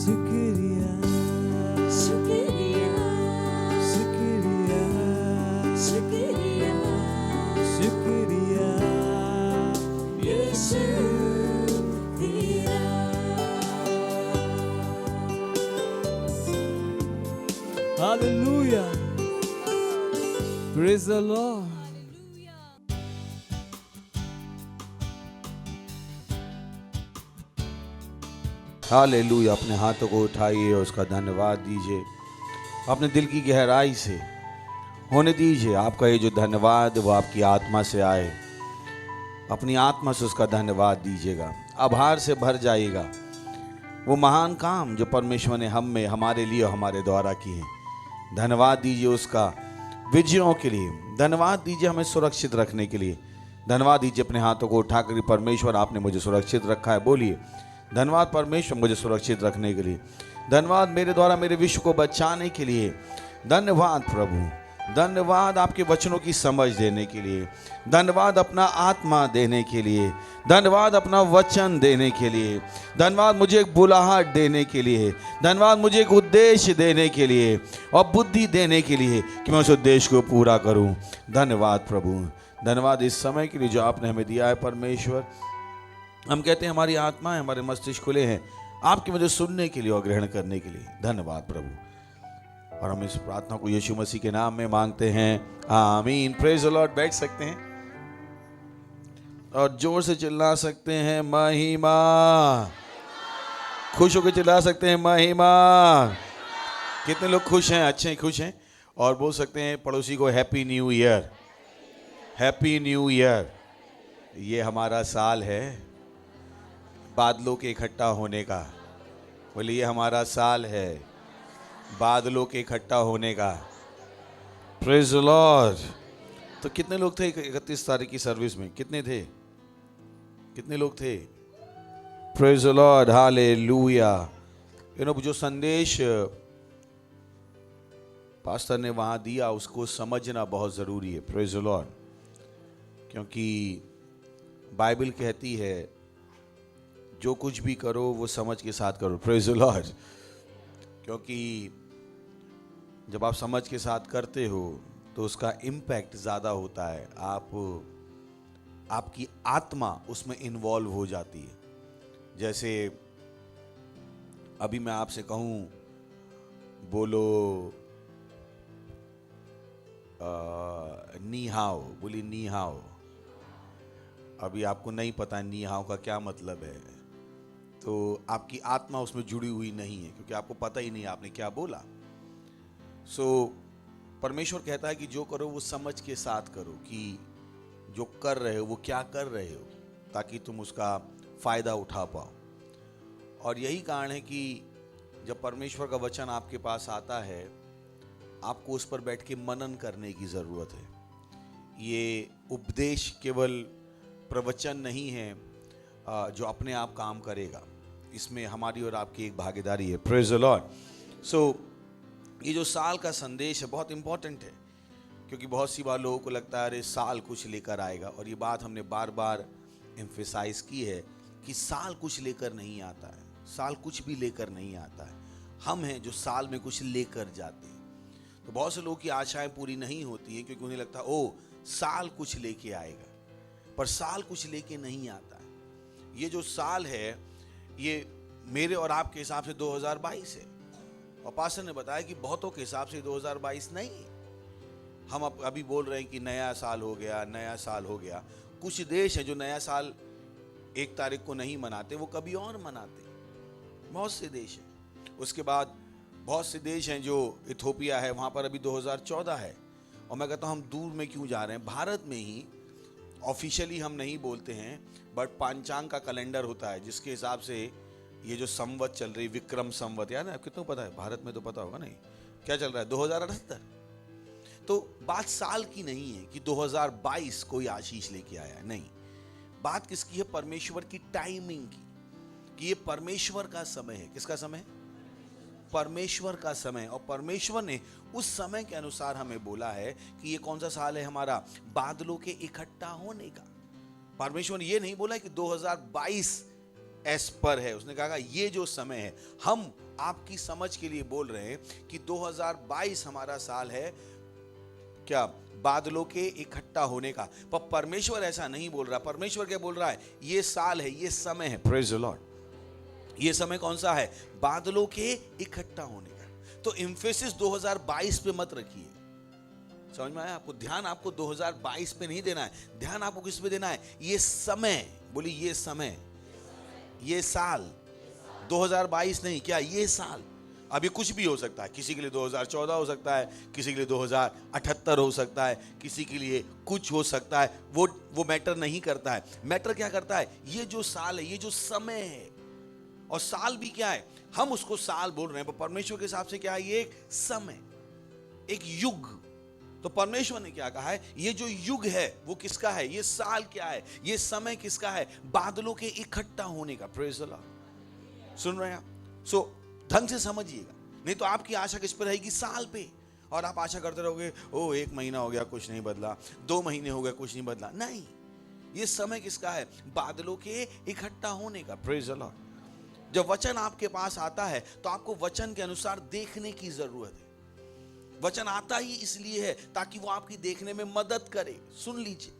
शुक्रिया शुक्रिया शुक्रिया शुक्रिया शुक्रिया यीशु तेरा। Hallelujah. Praise the Lord. Hallelujah. अपने हाथों को उठाइए और उसका धन्यवाद दीजिए। अपने दिल की गहराई से होने दीजिए। आपका ये जो धन्यवाद वो आपकी आत्मा से आए। अपनी आत्मा से उसका धन्यवाद दीजिएगा, आभार से भर जाइएगा। वो महान काम जो परमेश्वर ने हम में, हमारे लिए और हमारे द्वारा किए। धन्यवाद दीजिए उसका विजयों के लिए। धन्यवाद दीजिए हमें सुरक्षित रखने के लिए। धन्यवाद दीजिए अपने हाथों को उठाकर, परमेश्वर आपने मुझे सुरक्षित रखा है। बोलिए धन्यवाद परमेश्वर मुझे सुरक्षित रखने के लिए, धन्यवाद मेरे द्वारा मेरे विश्व को बचाने के लिए, धन्यवाद प्रभु, धन्यवाद आपके वचनों की समझ देने के लिए, धन्यवाद अपना आत्मा देने के लिए, धन्यवाद अपना वचन देने के लिए, धन्यवाद मुझे एक बुलाहट देने के लिए, धन्यवाद मुझे एक उद्देश्य देने के लिए और बुद्धि देने के लिए कि मैं उस उद्देश्य को पूरा करूं। धन्यवाद प्रभु, धन्यवाद इस समय के लिए जो आपने हमें दिया है परमेश्वर। हम कहते हैं हमारी आत्माएं, हमारे मस्तिष्क खुले हैं आपकी मुझे सुनने के लिए और ग्रहण करने के लिए। धन्यवाद प्रभु, और हम इस प्रार्थना को यीशु मसीह के नाम में मांगते हैं, आमीन। Praise the Lord. बैठ सकते हैं और जोर से चिल्ला सकते हैं महिमा, खुश होकर चिल्ला सकते हैं महिमा। कितने लोग खुश हैं? अच्छे खुश हैं। और बोल सकते हैं पड़ोसी को happy new year, happy new year. ये हमारा साल है बादलों के इकट्ठा होने का। बोलिए हमारा साल है बादलों के इकट्ठा होने का। Praise the Lord. तो कितने लोग थे 31 तारीख की सर्विस में? कितने थे? कितने लोग थे? Praise the Lord, hallelujah. जो संदेश पास्टर ने वहां दिया उसको समझना बहुत जरूरी है। Praise the Lord. क्योंकि बाइबल कहती है जो कुछ भी करो वो समझ के साथ करो। Praise the Lord. क्योंकि जब आप समझ के साथ करते हो तो उसका इम्पैक्ट ज़्यादा होता है। आपकी आत्मा उसमें इन्वॉल्व हो जाती है। जैसे अभी मैं आपसे कहूँ बोलो नी हाओ, बोली नी हाओ। अभी आपको नहीं पता नी हाओ का क्या मतलब है, तो आपकी आत्मा उसमें जुड़ी हुई नहीं है क्योंकि आपको पता ही नहीं आपने क्या बोला। परमेश्वर कहता है कि जो करो वो समझ के साथ करो कि जो कर रहे हो वो क्या कर रहे हो, ताकि तुम उसका फायदा उठा पाओ। और यही कारण है कि जब परमेश्वर का वचन आपके पास आता है आपको उस पर बैठ के मनन करने की ज़रूरत है। ये उपदेश केवल प्रवचन नहीं है जो अपने आप काम करेगा, इसमें हमारी और आपकी एक भागीदारी है। Praise the Lord. ये जो साल का संदेश है बहुत इंपॉर्टेंट है, क्योंकि बहुत सी बार लोगों को लगता है अरे साल कुछ लेकर आएगा, और ये बात हमने बार बार एम्फेसाइज की है कि साल कुछ लेकर नहीं आता है, साल कुछ भी लेकर नहीं आता है। हम हैं जो साल में कुछ लेकर जाते हैं। तो बहुत से लोगों की आशाएं पूरी नहीं होती है क्योंकि उन्हें लगता है ओ साल कुछ लेके आएगा, पर साल कुछ लेके नहीं आता है। ये जो साल है ये मेरे और आपके हिसाब से 2022 है, और पास्टर ने बताया कि बहुतों के हिसाब से 2022 नहीं है। हम अभी बोल रहे हैं कि नया साल हो गया, नया साल हो गया। कुछ देश हैं जो नया साल 1 तारीख को नहीं मनाते, वो कभी और मनाते, बहुत से देश हैं। उसके बाद बहुत से देश हैं, जो इथोपिया है वहाँ पर अभी 2014 है। और मैं कहता हूँ हम दूर में क्यों जा रहे हैं, भारत में ही ऑफिशियली हम नहीं बोलते हैं, बट पंचांग का कैलेंडर होता है जिसके हिसाब से ये जो संवत चल रही, विक्रम संवत, यार आपको कितना पता है? भारत में तो पता होगा नहीं क्या चल रहा है, 2078। तो बात साल की नहीं है कि 2022 कोई आशीष लेके आया, नहीं। बात किसकी है? परमेश्वर की टाइमिंग की, कि ये परमेश्वर का समय है। किसका समय है? परमेश्वर का समय। और परमेश्वर ने उस समय के अनुसार हमें बोला है कि ये कौन सा साल है हमारा? बादलों के इकट्ठा होने का। परमेश्वर ने ये नहीं बोला कि 2022 एस पर है, उसने कहा ये जो समय है, हम आपकी समझ के लिए बोल रहे हैं कि 2022 हमारा साल है क्या? बादलों के इकट्ठा होने का। पर परमेश्वर ऐसा नहीं बोल रहा। परमेश्वर क्या बोल रहा है? ये साल है, ये समय है। Praise the Lord. ये समय कौन सा है? बादलों के इकट्ठा होने का। तो एम्फेसिस 2022 पे मत रखिए। समझ में आया आपको? ध्यान आपको 2022 पे नहीं देना है, ध्यान आपको किस पे देना है? ये समय। बोली ये समय, ये साल। 2022 नहीं, क्या ये साल? अभी कुछ भी हो सकता है, किसी के लिए 2014 हो सकता है, किसी के लिए 2078 हो सकता है, किसी के लिए कुछ हो सकता है। वो मैटर नहीं करता है। मैटर क्या करता है? ये जो साल है, ये जो समय है। और साल भी क्या है? हम उसको साल बोल रहे हैं, पर परमेश्वर के हिसाब से क्या है? ये एक समय, एक युग, तो परमेश्वर ने क्या कहा है, ये जो युग है वो किसका है, ये साल क्या है, ये समय किसका है, बादलों के इकट्ठा होने का। Praise the Lord. सुन रहे हैं आप? सो ढंग से समझिएगा, नहीं तो आपकी आशा किस पर रहेगी, साल पे, और आप आशा करते रहोगे ओ 1 महीना हो गया कुछ नहीं बदला, 2 महीने हो गए कुछ नहीं बदला। नहीं, ये समय किसका है, बादलों के इकट्ठा होने का। Praise the Lord. जब वचन आपके पास आता है तो आपको वचन के अनुसार देखने की जरूरत है। वचन आता ही इसलिए है ताकि वो आपकी देखने में मदद करे। सुन लीजिए,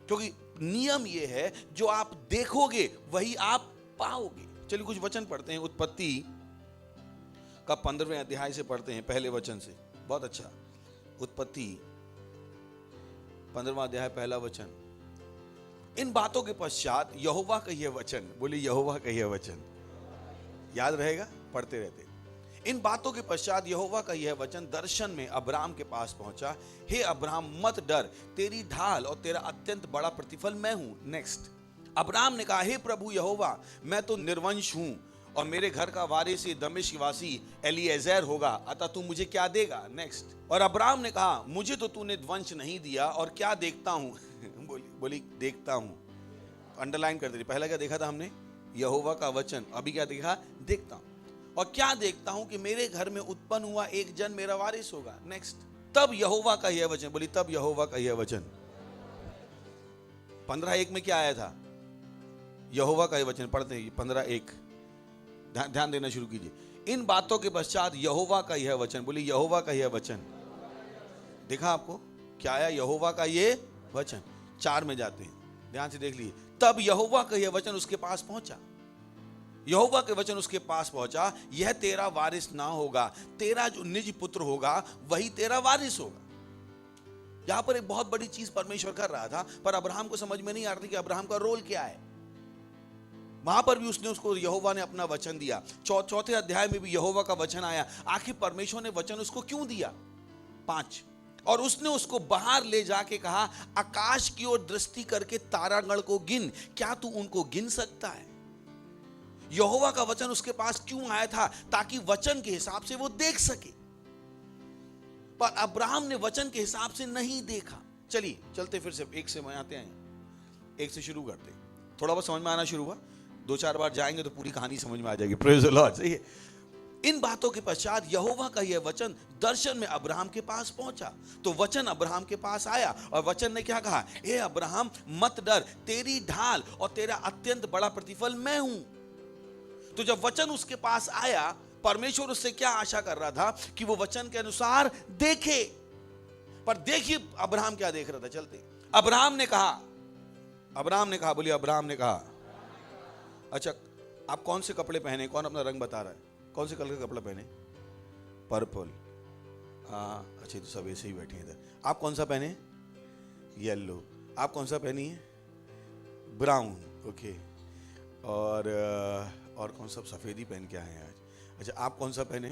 क्योंकि नियम ये है जो आप देखोगे वही आप पाओगे। चलिए कुछ वचन पढ़ते हैं। उत्पत्ति का 15वें अध्याय से पढ़ते हैं, पहले वचन से। बहुत अच्छा। उत्पत्ति 15वां अध्याय पहला वचन। इन बातों के पश्चात यहोवा का यह वचन, बोले यहोवा का यह वचन, याद रहेगा, पढ़ते रहते। इन बातों के पश्चात यहोवा का यह वचन दर्शन में अब्राम के पास पहुंचा, हे अब्राम मत डर, तेरी ढाल और तेरा अत्यंत बड़ा प्रतिफल मैं हूं। नेक्स्ट, अब्राम ने कहा, हे प्रभु यहोवा, मैं तो निर्वंश हूं और मेरे घर का वारिस दमिश्क वासी एलीएजर होगा, अतः तू मुझे क्या देगा। नेक्स्ट, और अब्राम ने कहा, मुझे तो तूने वंश नहीं दिया और क्या देखता हूं बोली देखता हूं। अंडरलाइन कर दे। पहला क्या देखा था हमने, यहोवा का वचन। अभी क्या देखा, देखता हूं। और क्या देखता हूं कि मेरे घर में उत्पन्न हुआ एक जन मेरा वारिस होगा। नेक्स्ट, तब यहोवा का यह वचन, बोली तब यहोवा का यह वचन। 15:1 में क्या आया था, यहोवा का यह वचन। पढ़ते हैं 15:1, ध्यान देना शुरू कीजिए। इन बातों के पश्चात यहोवा का यह वचन, बोली यहोवा का यह वचन। देखा आपको क्या आया, यहोवा का यह वचन। 4 में जाते हैं, ध्यान से देख लीजिए। तब यहोवा का यह वचन उसके पास पहुंचा, यहोवा के वचन उसके पास पहुंचा, यह तेरा वारिस ना होगा, तेरा जो निज पुत्र होगा वही तेरा वारिस होगा। यहां पर एक बहुत बड़ी चीज परमेश्वर कर रहा था, पर अब्राहम को समझ में नहीं आ रहा था कि अब्राहम का रोल क्या है। वहां पर भी उसको यहोवा ने अपना वचन दिया। चौथे अध्याय में भी यहोवा का वचन आया। आखिर परमेश्वर ने वचन उसको क्यों दिया। 5, और उसने उसको बाहर ले जाके कहा, आकाश की ओर दृष्टि करके तारागण को गिन, क्या तू उनको गिन सकता है। यहोवा का वचन उसके पास क्यों आया था, ताकि वचन के हिसाब से वो देख सके। पर अब्राहम ने वचन के हिसाब से नहीं देखा। चलिए चलते फिर से 1 से आते हैं, 1 से शुरू करते। थोड़ा बहुत समझ में आना शुरू हुआ, 2-4 बार जाएंगे तो पूरी कहानी समझ में आ जाएगी। Praise the Lord. सही है। इन बातों के पश्चात यहोवा का यह वचन दर्शन में अब्राहम के पास पहुंचा। तो वचन अब्राहम के पास आया और वचन ने क्या कहा, हे अब्राहम मत डर, तेरी ढाल और तेरा अत्यंत बड़ा प्रतिफल मैं हूं। तो जब वचन उसके पास आया, परमेश्वर उससे क्या आशा कर रहा था कि वो वचन के अनुसार देखे। पर देखिए अब्राहम क्या देख रहा था। चलते, अब्राहम ने कहा, बोलिए अब्राहम ने कहा। अच्छा, आप कौन से कपड़े पहने, कौन अपना रंग बता रहा है, कौन से कलर का कपड़ा पहने, पर्पल। हाँ अच्छा, तो सब ऐसे ही बैठे हैं इधर। आप कौन सा पहने, येलो। आप कौन सा पहनी है, ब्राउन। ओके, और कौन सा, सफेद ही पहन के आए हैं आज। अच्छा, आप कौन सा पहने,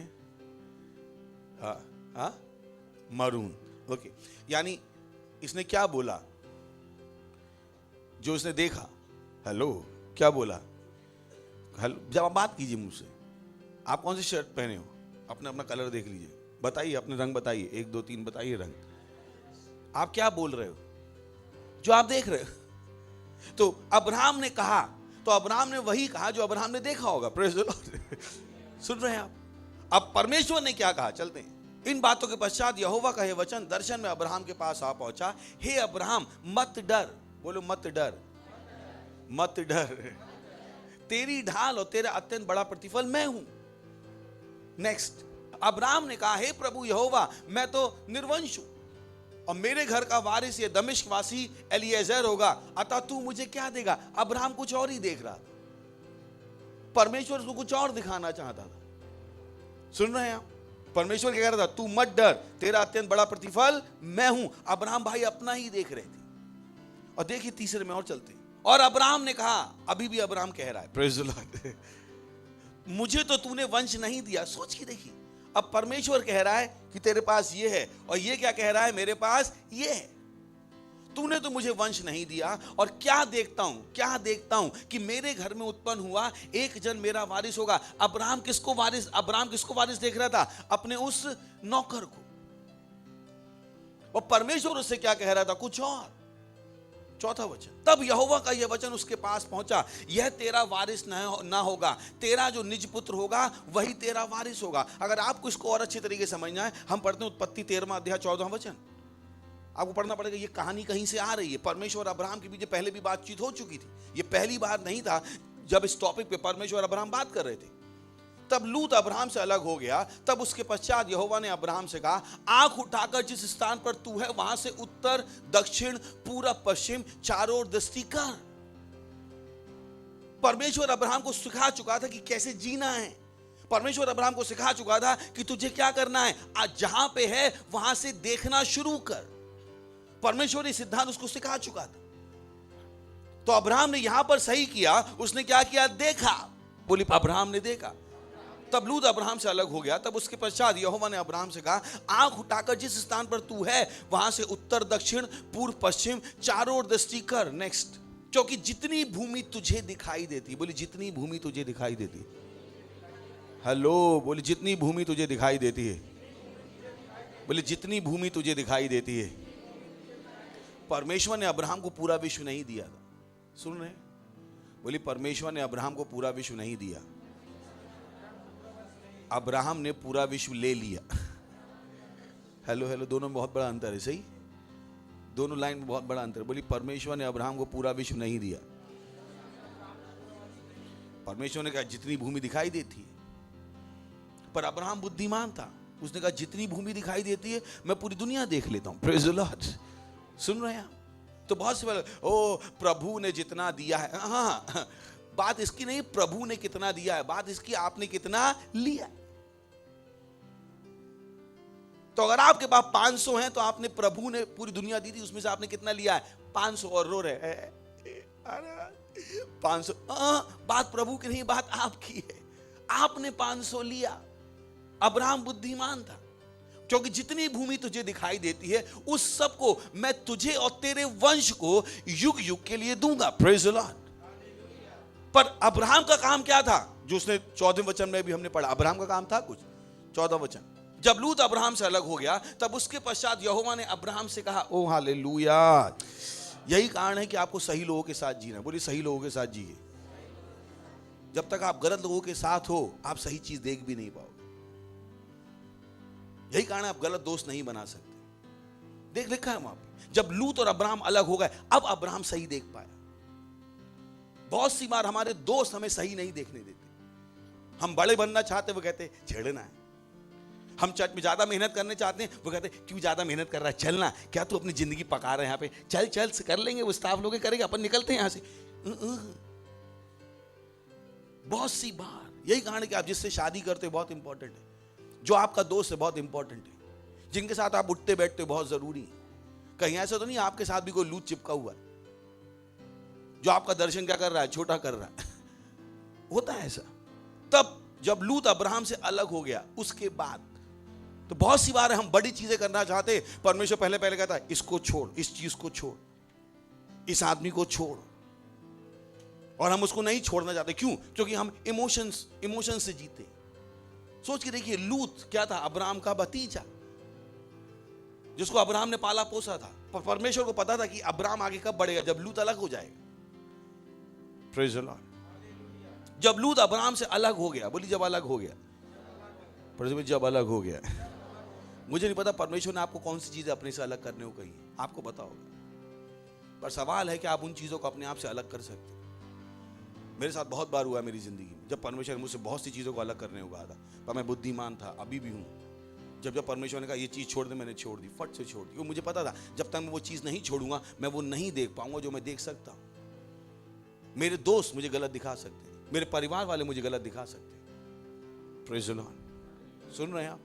मरून। ओके, यानी इसने क्या बोला, जो इसने देखा, हेलो क्या बोला, हेलो। जब आप बात कीजिए मुझसे, आप कौन सी शर्ट पहने हो, अपना अपना कलर देख लीजिए, बताइए अपने रंग बताइए, 1 2 3 बताइए रंग। आप क्या बोल रहे हो, जो आप देख रहे हो। तो अब्राहम ने कहा, तो अब्राहम ने वही कहा जो अब्राहम ने देखा होगा। Praise the Lord. सुन रहे हैं आप। अब परमेश्वर ने क्या कहा, चलते हैं। इन बातों के पश्चात यहोवा का यह वचन दर्शन में अब्राहम के पास आ पहुंचा, हे अब्राहम मत डर, बोलो मत डर, मत डर, तेरी ढाल और तेरा अत्यंत बड़ा प्रतिफल मैं हूं। नेक्स्ट, अब्राहम ने कहा, हे प्रभु यहोवा, मैं तो निर्वंश हूं और मेरे घर का वारिस ये दमिश्क वासी एलीएजर होगा, अतः तू मुझे क्या देगा। अब्राहम कुछ और ही देख रहा था, परमेश्वर उसको कुछ और दिखाना चाहता था। सुन रहे हैं आप। परमेश्वर क्या कह रहा था, तू मत डर, तेरा अत्यंत बड़ा प्रतिफल मैं हूं। अब्राहम भाई अपना ही देख रहे थे। और देखिए तीसरे में और चलते। और अब्राहम ने कहा, अभी भी अब्राहम कह रहा है, प्रेज द लॉर्ड, मुझे तो तूने वंश नहीं दिया। सोच के देखिए, अब परमेश्वर कह रहा है कि तेरे पास ये है, और ये क्या कह रहा है, मेरे पास ये है। तूने तो मुझे वंश नहीं दिया, और क्या देखता हूं कि मेरे घर में उत्पन्न हुआ एक जन मेरा वारिस होगा। अब्राहम किसको वारिस देख रहा था, अपने उस नौकर को। और परमेश्वर उससे क्या कह रहा था, कुछ और। चौथा वचन, तब यहोवा का यह वचन उसके पास पहुंचा, यह तेरा वारिस ना होगा, तेरा जो निज पुत्र होगा वही तेरा वारिस होगा। अगर आपको इसको और अच्छे तरीके से समझना है, हम पढ़ते हैं उत्पत्ति 13वां अध्याय 14वां वचन। आपको पढ़ना पड़ेगा, ये कहानी कहीं से आ रही है। परमेश्वर और अब्राहम के बीच पहले भी बातचीत हो चुकी थी, ये पहली बार नहीं था जब इस टॉपिक पे परमेश्वर और अब्राहम बात कर रहे थे। तब लूत अब्राहम से अलग हो गया। तब उसके पश्चात यहोवा ने अब्राहम से कहा, आंख उठाकर जिस स्थान पर तू है वहां से उत्तर, दक्षिण, पूरब, पश्चिम चारों ओर दृष्टि कर। परमेश्वर अब्राहम को सिखा चुका था कि कैसे जीना है। परमेश्वर अब्राहम को सिखा चुका था कि तुझे क्या करना है, आज जहां पे है वहां से देखना शुरू कर। परमेश्वर ये सिद्धांत उसको सिखा चुका था। तो अब्राहम ने यहां पर सही किया। उसने क्या किया, देखा। बोली, अब्राहम ने देखा। तब लूत अब्राहम से अलग हो गया। तब उसके पश्चात यहोवा ने अब्राहम से कहा, आंख उठाकर जिस स्थान पर तू है वहां से उत्तर, दक्षिण, पूर्व, पश्चिम चारों ओर दृष्टि कर। नेक्स्ट, क्योंकि जितनी भूमि तुझे दिखाई देती, बोली जितनी भूमि तुझे दिखाई देती, हेलो, बोली जितनी भूमि तुझे दिखाई देती है, बोली जितनी भूमि तुझे दिखाई देती है। परमेश्वर ने अब्राहम को पूरा विश्व नहीं दिया था। सुन रहे, बोली परमेश्वर ने अब्राहम को पूरा विश्व नहीं दिया, अब्राहम ने पूरा विश्व ले लिया। हेलो हेलो, दोनों में बहुत बड़ा अंतर है। सही, दोनों लाइन में बहुत बड़ा अंतर है। बोली परमेश्वर ने अब्राहम को पूरा विश्व नहीं दिया। परमेश्वर ने कहा जितनी भूमि दिखाई देती है, पर अब्राहम बुद्धिमान था। उसने कहा जितनी भूमि दिखाई देती है मैं पूरी दुनिया देख लेता हूं। Praise the Lord. सुन रहे हैं? तो बहुत से ओ प्रभु ने जितना दिया है, हाँ, बात इसकी नहीं प्रभु ने कितना दिया है, बात इसकी आपने कितना लिया। तो अगर आपके पास 500 हैं तो आपने, प्रभु ने पूरी दुनिया दी थी, उसमें से आपने कितना लिया है, 500, और रो रहे 500। बात प्रभु की नहीं, बात आपकी है। आपने 500 लिया। अब्राहम बुद्धिमान था, क्योंकि जितनी भूमि तुझे दिखाई देती है उस सब को मैं तुझे और तेरे वंश को युग युग के लिए दूंगा। Praise the Lord. पर अब्राहम का काम क्या था, जो उसने 14वें वचन में भी हमने पढ़ा। अब्राहम का काम था कुछ। 14वां वचन, जब लूत अब्राहम से अलग हो गया तब उसके पश्चात यहोवा ने अब्राहम से कहा, ओ हालेलुया। यही कारण है कि आपको सही लोगों के साथ जीना। बोलिए सही लोगों के साथ जिए। जब तक आप गलत लोगों के साथ हो आप सही चीज देख भी नहीं पाओगे। यही कारण है आप गलत दोस्त नहीं बना सकते। देख लिखा है वहां पे, जब लूत और अब्राहम अलग हो गए अब अब्राहम सही देख पाया। बहुत सी बार हमारे दोस्त हमें सही नहीं देखने देते। हम बड़े बनना चाहते, वो कहते छेड़ना है। हम चर्च में ज्यादा मेहनत करने चाहते हैं, वो कहते क्यों ज्यादा मेहनत कर रहा है, चलना, क्या तू अपनी जिंदगी पका रहा है यहाँ पे, चल चल कर लेंगे, वो स्टाफ लोग करेंगे, अपन निकलते हैं यहाँ से। बहुत सी बार यही कारण है कि आप जिससे शादी करते हो बहुत इंपॉर्टेंट है, जो आपका दोस्त है बहुत इंपॉर्टेंट है, जिनके साथ आप उठते बैठते हो बहुत जरूरी है। कहीं ऐसा तो नहीं आपके साथ भी कोई लूत चिपका हुआ है जो आपका दर्शन क्या कर रहा है, छोटा कर रहा है। होता है ऐसा। तब जब लूत अब्राहम से अलग हो गया उसके बाद, तो बहुत सी बार हम बड़ी चीजें करना चाहते, परमेश्वर पहले पहले कहता है इसको छोड़, इस चीज को छोड़, इस आदमी को छोड़, और हम उसको नहीं छोड़ना चाहते। क्यों? क्योंकि हम इमोशंस से जीते। सोच के देखिए, लूत क्या था, अब्राहम का भतीजा, जिसको अब्राहम ने पाला पोसा था। पर परमेश्वर को पता था कि अब्राहम आगे कब बढ़ेगा, जब लूत अलग हो जाएगा। Praise the Lord. जब लूत अब्राहम से अलग हो गया, बोली जब अलग हो गया, जब अलग हो गया। मुझे नहीं पता परमेश्वर ने आपको कौन सी चीजें अपने से अलग करने को कही, आपको पता होगा, पर सवाल है कि आप उन चीजों को अपने आप से अलग कर सकते। मेरे साथ बहुत बार हुआ मेरी जिंदगी में, जब परमेश्वर ने मुझसे बहुत सी चीजों को अलग करने को कहा था, पर मैं बुद्धिमान था, अभी भी हूं। जब परमेश्वर ने कहा ये चीज छोड़ दे, मैंने छोड़ दी, फट से छोड़ दी। क्योंकि मुझे पता था जब तक मैं वो चीज नहीं छोड़ूंगा मैं वो नहीं देख पाऊंगा जो मैं देख सकता हूं। मेरे दोस्त मुझे गलत दिखा सकते, मेरे परिवार वाले मुझे गलत दिखा सकते। Praise the Lord. सुन रहे हैं आप?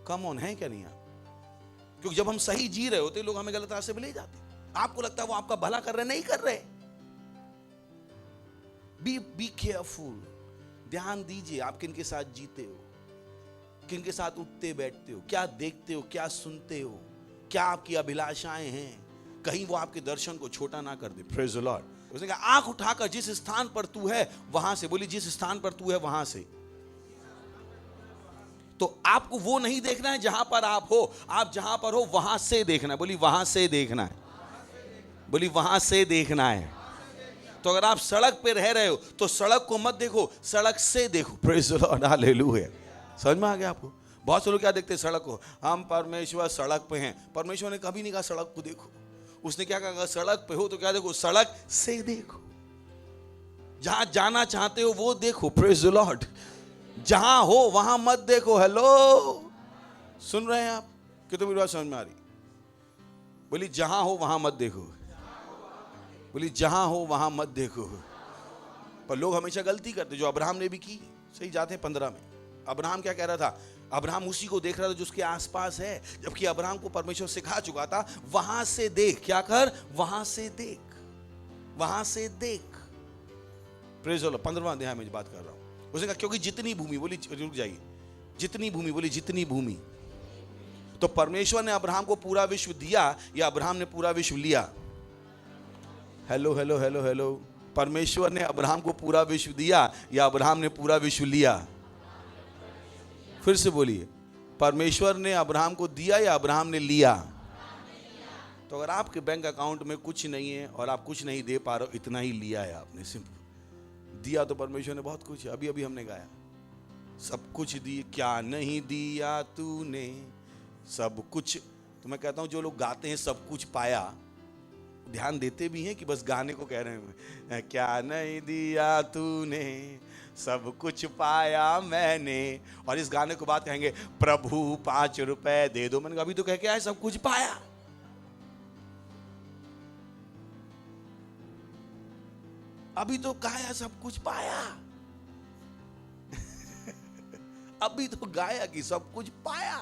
कम ऑन है क्या नहीं आप? क्योंकि जब हम सही जी रहे होते लोग हमें गलत रास्ते पे ले जाते। आपको लगता है वो आपका भला कर रहे, नहीं कर रहे। Be careful. ध्यान दीजिए आप किन के साथ जीते हो, किन के साथ उठते बैठते हो, क्या देखते हो, क्या सुनते हो, क्या आपकी अभिलाषाएं हैं। कहीं वो आपके दर्शन को छोटा ना कर दे। Praise the Lord. उसने कहा आंख उठाकर जिस स्थान पर तू है वहां से, बोली जिस स्थान पर तू है वहां से। तो आपको वो नहीं देखना है जहां पर आप हो, आप जहां पर हो वहां से देखना है। बोली वहां से देखना है, बोली वहां से देखना है। तो अगर आप सड़क पे रह रहे हो तो सड़क को मत देखो, सड़क से देखो। Praise the Lord, hallelujah. समझ में आ गया आपको? बहुत से लोग क्या देखते हैं सड़क को, हम परमेश्वर सड़क पे हैं। परमेश्वर ने कभी नहीं कहा सड़क को देखो, उसने क्या कहा, सड़क पे हो तो क्या देखो, सड़क से देखो। जहां जाना चाहते हो वो देखो। Praise the Lord. जहां हो वहां मत देखो। हेलो, सुन रहे हैं आप? कितनी मेरी बात समझ में आ रही? बोली जहां हो वहां मत देखो, बोली जहां हो वहां मत देखो। पर लोग हमेशा गलती करते, जो अब्राहम ने भी की। सही जाते हैं 15 में। अब्राहम क्या कह रहा था? अब्राहम उसी को देख रहा था जो उसके आसपास है, जबकि अब्राहम को परमेश्वर सिखा चुका था वहां से देख। क्या कर? वहां से देख, वहां से देख। Praise the Lord. 15वां अध्याय में बात कर रहा हूं। उसने कहा क्योंकि जितनी भूमि, बोली रुक जाइए, जितनी भूमि, बोली जितनी भूमि। तो परमेश्वर ने अब्राहम को पूरा विश्व दिया या अब्राहम ने पूरा विश्व लिया? Hello hello hello hello. परमेश्वर ने अब्राहम को पूरा विश्व दिया या अब्राहम ने पूरा विश्व लिया? फिर से बोलिए, परमेश्वर ने अब्राहम को दिया या अब्राहम ने लिया? तो अगर आपके बैंक अकाउंट में कुछ नहीं है और आप कुछ नहीं दे पा रहे हो, इतना ही लिया है आपने। सिंपल। दिया तो परमेश्वर ने बहुत कुछ है। अभी अभी हमने गाया, सब कुछ दी, क्या नहीं दिया तूने सब कुछ। तो मैं कहता हूं जो लोग गाते हैं सब कुछ पाया, ध्यान देते भी हैं कि बस गाने को कह रहे हैं, क्या नहीं दिया तूने सब कुछ पाया मैंने। और इस गाने को बात कहेंगे, प्रभु 5 रुपए दे दो। मैंने अभी तो कह के आए सब कुछ पाया। अभी तो गाया सब कुछ पाया। अभी तो गाया कि सब कुछ पाया।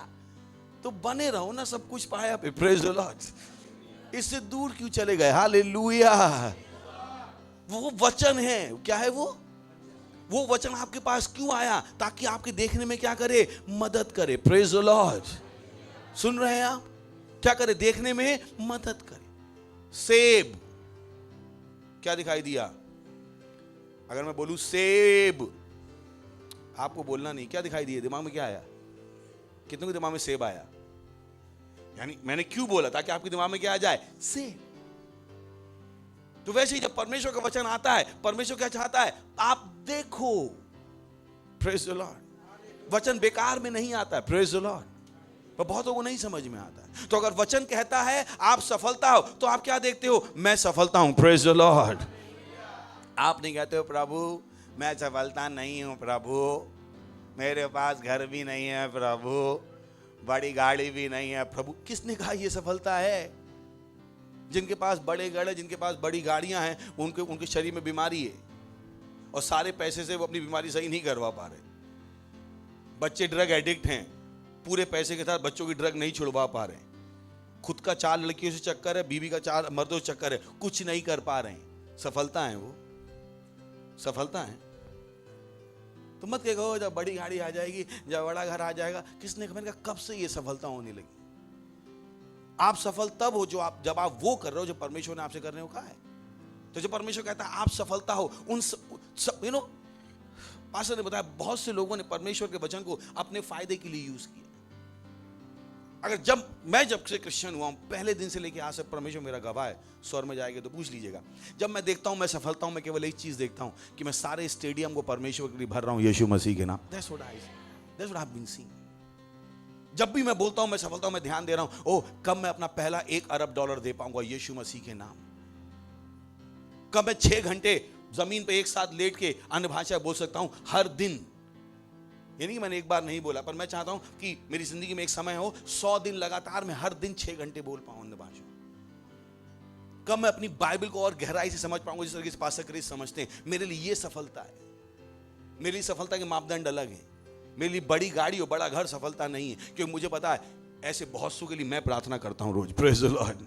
तो बने रहो ना सब कुछ पाया पे। Praise the Lord. इससे दूर क्यों चले गए? हालेलुया। वो वचन है, क्या है वो वचन आपके पास क्यों आया? ताकि आपके देखने में क्या करे? मदद करे। Praise the Lord. सुन रहे हैं आप? क्या करे? देखने में मदद करे। सेब, क्या दिखाई दिया? अगर मैं बोलूं सेब, आपको बोलना नहीं, क्या दिखाई दिया? दिमाग में क्या आया? कितनों के दिमाग में सेब आया? यानी मैंने क्यों बोला? ताकि आपके दिमाग में क्या आ जाए? सेब। तो वैसे ही जब परमेश्वर का वचन आता है, परमेश्वर क्या चाहता है? आप देखो। Praise the Lord. वचन बेकार में नहीं आता है। Praise the Lord. पर बहुतों को नहीं समझ में आता है। तो अगर वचन कहता है आप सफलता हो, तो आप क्या देखते हो? मैं सफलता हूं। Praise the Lord. आप नहीं कहते हो प्रभु मैं सफलता नहीं हूं प्रभु, मेरे पास घर भी नहीं है प्रभु, बड़ी गाड़ी भी नहीं है प्रभु। किसने कहा ये सफलता है? जिनके पास बड़े घर है, जिनके पास बड़ी गाड़ियां हैं, उनके शरीर में बीमारी है और सारे पैसे से वो अपनी बीमारी सही नहीं करवा पा रहे। बच्चे ड्रग एडिक्ट हैं, पूरे पैसे के साथ बच्चों की ड्रग नहीं छुड़वा पा रहे। खुद का 4 लड़कियों से चक्कर है, बीवी का 4 मर्दों से चक्कर है, कुछ नहीं कर पा रहे हैं। सफलता है वो? सफलता है? तो मत कहो जब बड़ी गाड़ी आ जाएगी, जब बड़ा घर आ जाएगा। किसने कहा? मैंने कहा कब से ये सफलता होने लगी? आप सफल तब हो जब आप वो कर रहे हो जो परमेश्वर ने आपसे करने को कहा है। तो जब परमेश्वर कहता है आप सफलता हो, पास्टर ने बताया बहुत से लोगों ने परमेश्वर के वचन को अपने फायदे के लिए यूज किया। अगर जब से क्रिश्चियन हुआ हूं, पहले दिन से लेके आज से परमेश्वर मेरा गवाह है, स्वर में जाएगा तो पूछ लीजिएगा। जब मैं देखता हूं मैं सफलता हूं, मैं केवल एक चीज देखता हूं कि मैं सारे स्टेडियम को परमेश्वर के लिए भर रहा हूं यीशु मसीह के नाम। That's what I've been seeing. जब भी मैं बोलता हूं मैं सफलता हूं, मैं ध्यान दे रहा हूं, ओह कब मैं अपना पहला $1 अरब दे पाऊंगा यीशु मसीह के नाम। कब मैं 6 घंटे जमीन पे एक साथ लेट के अन्य भाषा बोल सकता हूं हर दिन। यानी कि मैंने एक बार नहीं बोला, पर मैं चाहता हूं कि मेरी जिंदगी में एक समय हो 100 दिन लगातार मैं हर दिन 6 घंटे बोल पाऊं अन्य भाषा। कब मैं अपनी बाइबल को और गहराई से समझ पाऊंगा जिस तरह से पास्टर क्रिस समझते हैं। मेरे लिए ये सफलता है। मेरे लिए सफलता के मापदंड अलग हैं। मेरे लिए बड़ी गाड़ी और बड़ा घर सफलता नहीं है, क्योंकि मुझे पता है ऐसे बहुत सौ के लिए मैं प्रार्थना करता हूं रोज। Praise the Lord.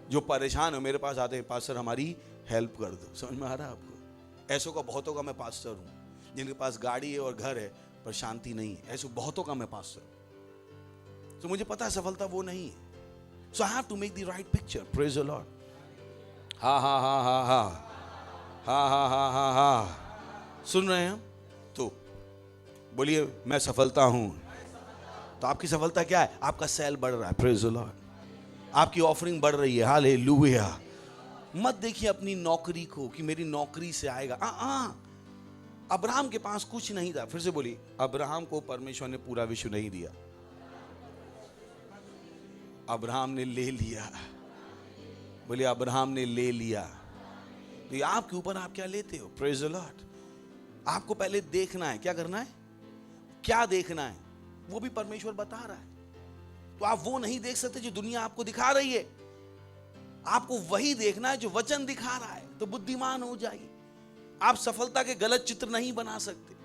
जो परेशान हो मेरे पास आते हैं, पास्टर हमारी हेल्प कर दो। समझ में आ रहा है आपको? ऐसों का बहुतों का मैं पास्टर हूं, जिनके पास गाड़ी है और घर है पर शांति नहीं है। ऐसे बहुतों का मैं पास्टर। तो मुझे पता है सफलता वो नहीं है। So I have to make the right picture. Praise the Lord. हा हा हा हा हा हा हा हा हा हा। सुन रहे हैं हम? तो बोलिए मैं सफलता हूं। तो आपकी सफलता क्या है? आपका सेल बढ़ रहा है, प्रेज द लॉर्ड। आपकी ऑफरिंग बढ़ रही है, हालेलुया। मत देखिए अपनी नौकरी को कि मेरी नौकरी से आएगा। अब्राहम के पास कुछ नहीं था। फिर से बोलिए, अब्राहम को परमेश्वर ने पूरा विश्व नहीं दिया, अब्राहम ने ले लिया। बोलिए, अब्राहम ने ले लिया। तो ये आपके ऊपर आप क्या लेते हो, प्रेज द लॉर्ड। आपको पहले देखना है, क्या करना है, क्या देखना है, वो भी परमेश्वर बता रहा है। तो आप वो नहीं देख सकते जो दुनिया आपको दिखा रही है, आपको वही देखना है जो वचन दिखा रहा है। तो बुद्धिमान हो जाइए। आप सफलता के गलत चित्र नहीं बना सकते,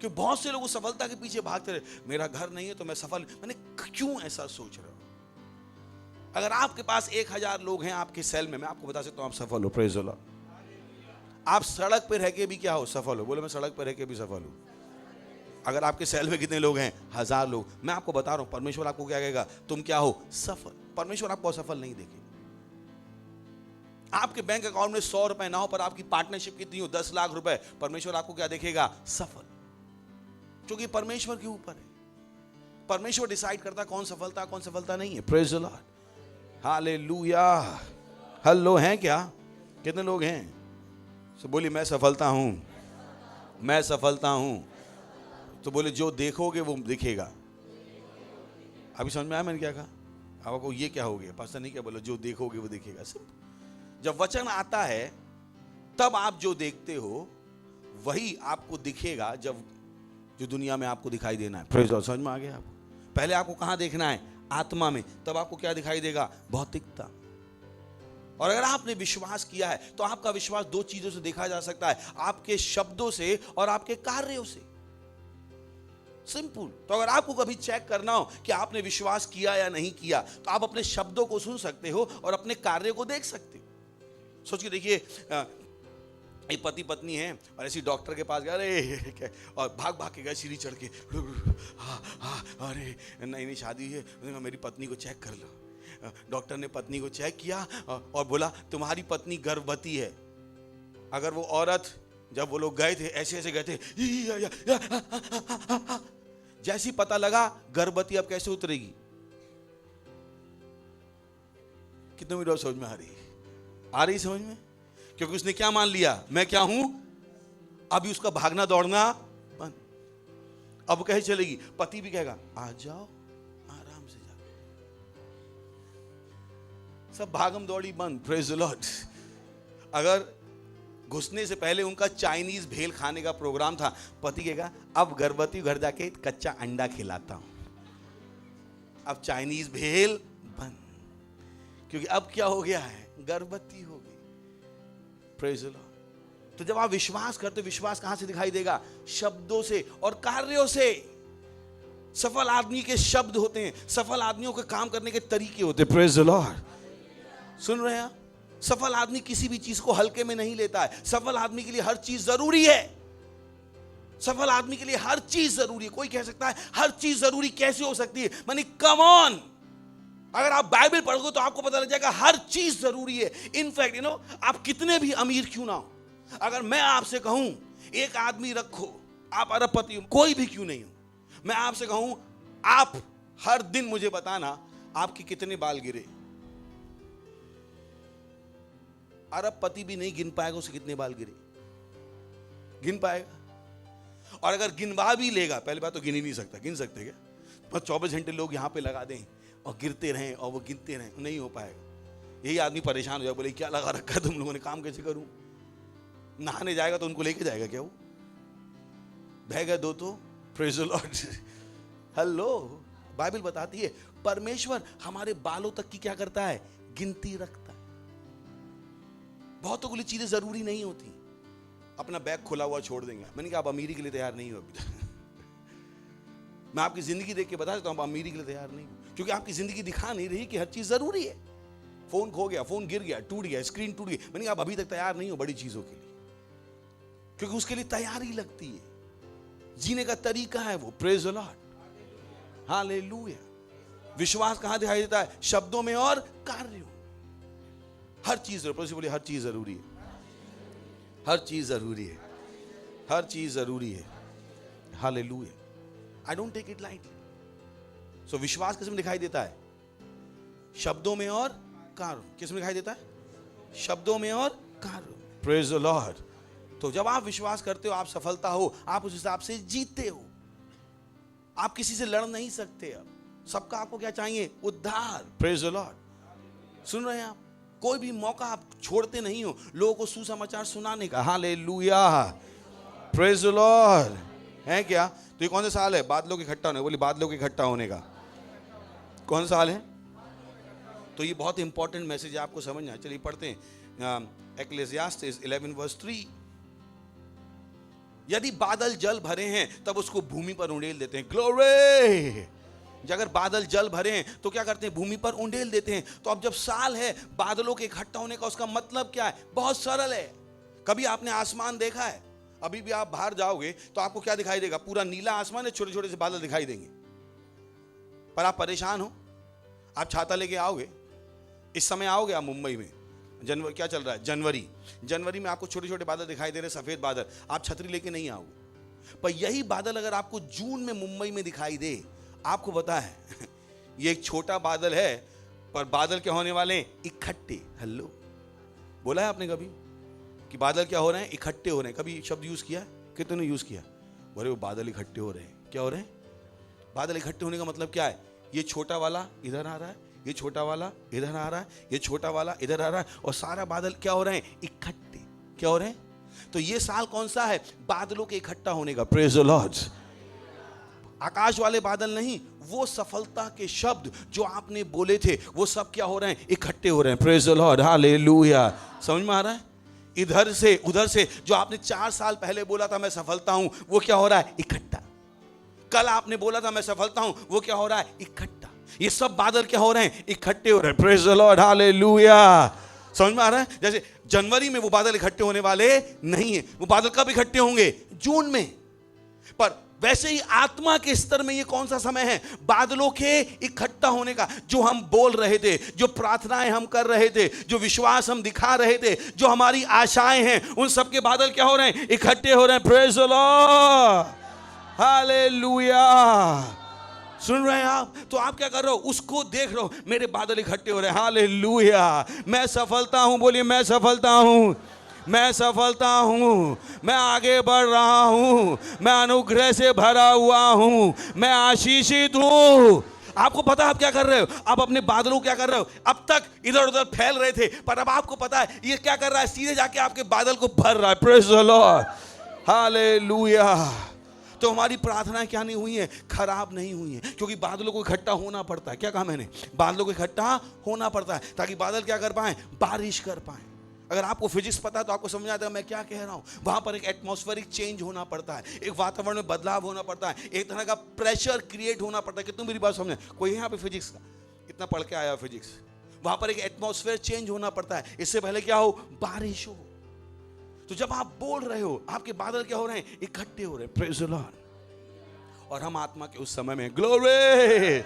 कि बहुत से लोग सफलता के पीछे भागते रहे। मेरा घर नहीं है तो मैं सफल, मैंने क्यों ऐसा सोच रहा हूं? अगर आपके पास 1000 लोग हैं आपके सेल में, मैं आपको बता सकता हूं आप सफल हो, प्रेज द लॉर्ड। आप सड़क पे रह के भी क्या हो, सफल हो। बोले, मैं सड़क पे रह के भी सफल हूं। अगर आपके सेल में कितने लोग हैं, 1000 लोग, मैं आपको बता रहा हूं परमेश्वर आपको क्या कहेगा, तुम क्या हो, सफल। परमेश्वर आपको असफल नहीं देखेगा। आपके बैंक अकाउंट में 100 रुपए ना हो पर आपकी पार्टनरशिप कितनी हो, 10 लाख रुपए, परमेश्वर आपको क्या देखेगा, सफल। क्योंकि परमेश्वर के ऊपर है। परमेश्वर डिसाइड करता कौन सफलता नहीं है, praise the Lord, hallelujah. Hello, हैं क्या? कितने लोग हैं? तो बोलिए, मैं सफलता हूं, मैं सफलता हूं। तो बोले, जो देखोगे वो दिखेगा। अभी समझ में आया मैंने क्या कहा? आपको ये क्या हो गया, पास्टर नहीं क्या बोला, जो देखोगे वो दिखेगा। जब वचन आता है तब आप जो देखते हो वही आपको दिखेगा, जब जो दुनिया में आपको दिखाई देना है, प्रेज लॉर्ड। समझ में आ गया आपको? पहले आपको कहां देखना है, आत्मा में, तब आपको क्या दिखाई देगा, भौतिकता। और अगर आपने विश्वास किया है तो आपका विश्वास 2 चीजों से देखा जा सकता है, आपके शब्दों से और आपके कार्यों से। सिंपल। तो अगर आपको कभी चेक करना हो कि आपने विश्वास किया या नहीं किया, तो आप अपने शब्दों को सुन सकते हो और अपने कार्यों को देख सकते हो। सोच के देखिए, एक पति पत्नी है और ऐसी डॉक्टर के पास गया, अरे और भाग भाग के गए सीढ़ी चढ़ के, अरे नहीं शादी है, मेरी पत्नी को चेक कर लो। डॉक्टर ने पत्नी को चेक किया और बोला, तुम्हारी पत्नी गर्भवती है। अगर वो औरत, जब वो लोग गए थे ऐसे ऐसे गए थे, जैसी पता लगा गर्भवती, अब कैसे उतरेगी? कितने में समझ में आ रही समझ में? क्योंकि उसने क्या मान लिया, मैं क्या हूं। अभी उसका भागना दौड़ना बंद। अब कहे चलेगी, पति भी कहेगा, आ जाओ, आराम से जाओ। सब भागम दौड़ी बंद, प्रेज द लॉर्ड। अगर घुसने से पहले उनका चाइनीज भेल खाने का प्रोग्राम था, पति कहेगा, अब गर्भवती घर जाके कच्चा अंडा खिलाता हूं। अब चाइनीज भेल बंद, क्योंकि अब क्या हो गया है, गर्भवती हो गई, प्रेज द लॉर्ड। तो जब आप विश्वास करते, विश्वास कहां से दिखाई देगा, शब्दों से और कार्यों से। सफल आदमी के शब्द होते हैं, सफल आदमियों के काम करने के तरीके होते हैं, प्रेज द लॉर्ड। सुन रहे हैं? सफल आदमी किसी भी चीज को हल्के में नहीं लेता है। सफल आदमी के लिए हर चीज जरूरी है। सफल आदमी के लिए हर चीज जरूरी है। कोई कह सकता है हर चीज जरूरी कैसे हो सकती है? मानी कम ऑन, अगर आप बाइबल पढ़ोगे तो आपको पता लग जाएगा हर चीज जरूरी है। इनफैक्ट आप कितने भी अमीर क्यों ना हो, अगर मैं आपसे कहूं एक आदमी रखो, आप अरबपति हो, कोई भी क्यों नहीं हो, मैं आपसे कहूं आप हर दिन मुझे बताना आपके कितने बाल गिरे, अरबपति भी नहीं गिन पाएगा उसे कितने बाल गिरे, गिन पाएगा? और अगर गिनवा भी लेगा, पहली बात तो गिन ही नहीं सकता, गिन सकते क्या? बस 24 घंटे लोग यहां पे लगा दें और गिरते रहें और वो गिनते रहें, नहीं हो पाएगा। यही आदमी परेशान हो जाए, बोले क्या लगा रखा है तुम लोगों ने, काम कैसे करूं? नहाने जाएगा तो उनको लेके जाएगा क्या? वो बह गए 2 तो, praise the Lord. Hello, Bible बताती है परमेश्वर हमारे बालों तक की क्या करता है, गिनती रखता है। बहुतों के लिए चीजें जरूरी नहीं होती, अपना बैग खुला हुआ छोड़ देंगे। मैंने कहा आप अमीरी के लिए तैयार नहीं हो अभी तक। मैं आपकी जिंदगी देख के बता देता हूं, आप अमीरी के लिए तैयार नहीं हो, क्योंकि आपकी जिंदगी दिखा नहीं रही कि हर चीज जरूरी है। फोन खो गया, फोन गिर गया, टूट गया, स्क्रीन टूट गई, मैंने कहा आप अभी तक तैयार नहीं हो बड़ी चीजों के लिए, क्योंकि उसके लिए तैयारी लगती है, जीने का तरीका है वो, प्रेज द लॉर्ड, हालेलुया। विश्वास कहां दिखाई देता है, शब्दों में और कार्यों। हर चीज जरूरी, बोलिए हर चीज जरूरी है, हर चीज जरूरी है, हर चीज जरूरी है, hallelujah. I don't take it lightly. So विश्वास किस में दिखाई देता है? शब्दों में और कार्यों। किस में दिखाई देता है? शब्दों में और कार्यों। Praise the Lord. तो जब आप विश्वास करते हो, आप सफलता हो, आप उस हिसाब से जीते हो। आप किसी से लड़ नहीं सकते। अब सबका आपको क्या चाहिए? उद्धार। Praise the Lord. सुन रहे हैं आप? कोई भी मौका आप छोड़ते नहीं हो लोगों को सुसमाचार सुनाने का। Hallelujah, praise the Lord. है क्या? तो ये कौन सा साल है बादलों के इकट्ठा होने? बोली बादलों के इकट्ठा होने का कौन सा साल है? तो ये बहुत इंपॉर्टेंट मैसेज है, आपको समझना है। चलिए पढ़ते हैं एक्लेसियास्टिस 11:3। यदि बादल जल भरे हैं तब उसको भूमि पर उंडेल देते हैं। ग्लोरी। अगर बादल जल भरे हैं तो क्या करते हैं? भूमि पर उंडेल देते हैं। तो अब जब साल है बादलों के इकट्ठा होने का, उसका मतलब क्या है? बहुत सरल है। कभी आपने आसमान देखा है? अभी भी आप बाहर जाओगे तो आपको क्या दिखाई देगा? पूरा नीला आसमान है, छोटे छोटे से बादल दिखाई देंगे। पर आप परेशान हो, आप छाता लेके आओगे। इस समय आओगे आप मुंबई में, जनवरी क्या चल रहा है? जनवरी में आपको छोटे छोटे बादल दिखाई दे रहे, सफेद बादल। आप छतरी लेके नहीं आओगे। पर यही बादल अगर आपको जून में मुंबई में दिखाई दे, आपको पता है ये एक छोटा बादल है, पर बादल क्या होने वाले हैं? इकट्ठे। हेलो, बोला है आपने कभी कि बादल क्या हो रहे हैं? इकट्ठे हो रहे हैं। कभी शब्द यूज किया? कितने ने यूज किया? बोले वो बादल इकट्ठे हो रहे हैं। क्या हो रहे हैं? बादल इकट्ठे होने का मतलब क्या है? ये छोटा वाला इधर आ रहा है, ये छोटा वाला इधर आ रहा है, ये छोटा वाला इधर आ रहा है, और सारा बादल क्या हो रहे हैं? इकट्ठे। क्या हो रहे हैं? तो ये साल कौन सा है? बादलों के इकट्ठा होने का। Praise the Lord. आकाश वाले बादल नहीं, वो सफलता के शब्द जो आपने बोले थे वो सब क्या हो रहे हैं? इकट्ठे हो रहे हैं। Praise the Lord, hallelujah. समझ में आ रहा है? इधर से उधर से जो आपने 4 साल पहले बोला था मैं सफलता हूं, वो क्या हो रहा है? इकट्ठा। कल आपने बोला था मैं सफलता हूं, वो क्या हो रहा है? इकट्ठा। ये सब बादल क्या हो रहे हैं? इकट्ठे हो रहे हैं। Praise the Lord, hallelujah. समझ में आ रहा है? जैसे जनवरी में वो बादल इकट्ठे होने वाले नहीं है। वो बादल कब इकट्ठे होंगे? जून में। पर वैसे ही आत्मा के स्तर में ये कौन सा समय है? बादलों के इकट्ठा होने का। जो हम बोल रहे थे, जो प्रार्थनाएं हम कर रहे थे, जो विश्वास हम दिखा रहे थे, जो हमारी आशाएं हैं, उन सब के बादल क्या हो रहे हैं? इकट्ठे हो रहे हैं। Praise the Lord, hallelujah. सुन रहे हैं आप? तो आप क्या कर रहे हो? उसको देख रहे हो, मेरे बादल इकट्ठे हो रहे हैं। हालेलुया। मैं सफलता हूं। बोलिए मैं सफलता हूं, मैं सफलता हूं, मैं आगे बढ़ रहा हूं, मैं अनुग्रह से भरा हुआ हूं, मैं आशीषित हूं। आपको पता है आप क्या कर रहे हो? आप अपने बादलों क्या कर रहे हो? अब तक इधर उधर फैल रहे थे, पर अब आपको पता है ये क्या कर रहा है? सीधे जाके आपके बादल को भर रहा है। Praise the Lord, hallelujah. तो हमारी प्रार्थनाएं क्या नहीं हुई है? खराब नहीं हुई है, क्योंकि बादलों को इकट्ठा होना पड़ता है। क्या कहा मैंने? बादलों को इकट्ठा होना पड़ता है ताकि बादल क्या कर पाए? बारिश कर पाए। अगर आपको फिजिक्स पता है तो आपको समझ आता है मैं क्या कह रहा हूं। वहां पर एक एटमॉस्फेरिक चेंज होना पड़ता है, एक वातावरण में बदलाव होना पड़ता है, एक तरह का प्रेशर क्रिएट होना पड़ता है। कितनी मेरी बात समझे? कोई यहाँ पे फिजिक्स का इतना पढ़ के आया फिजिक्स? वहां पर एक एटमॉस्फेयर चेंज होना पड़ता है, इससे पहले क्या हो? बारिश हो। तो जब आप बोल रहे हो, आपके बादल क्या हो रहे हैं? इकट्ठे हो रहे हैं। Praise the Lord. और हम आत्मा के उस समय में, ग्लोरी,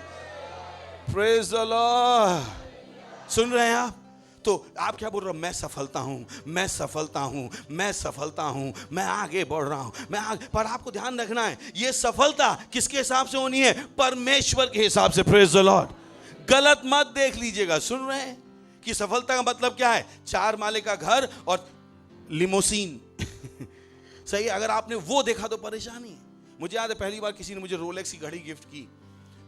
प्रेज द लॉर्ड। सुन रहे हैं आप? तो आप क्या बोल रहे हो? मैं सफलता हूं, मैं सफलता हूं, मैं सफलता हूं, मैं आगे बढ़ रहा हूं, मैं आगे। पर आपको ध्यान रखना है, ये सफलता किसके हिसाब से होनी है? परमेश्वर के हिसाब से। Praise the Lord. गलत मत देख लीजिएगा। सुन रहे हैं कि सफलता का मतलब क्या है? 4 माले का घर और लिमोसीन। सही है? अगर आपने वो देखा तो परेशानी है। मुझे याद है पहली बार किसी ने मुझे रोलेक्स की घड़ी गिफ्ट की।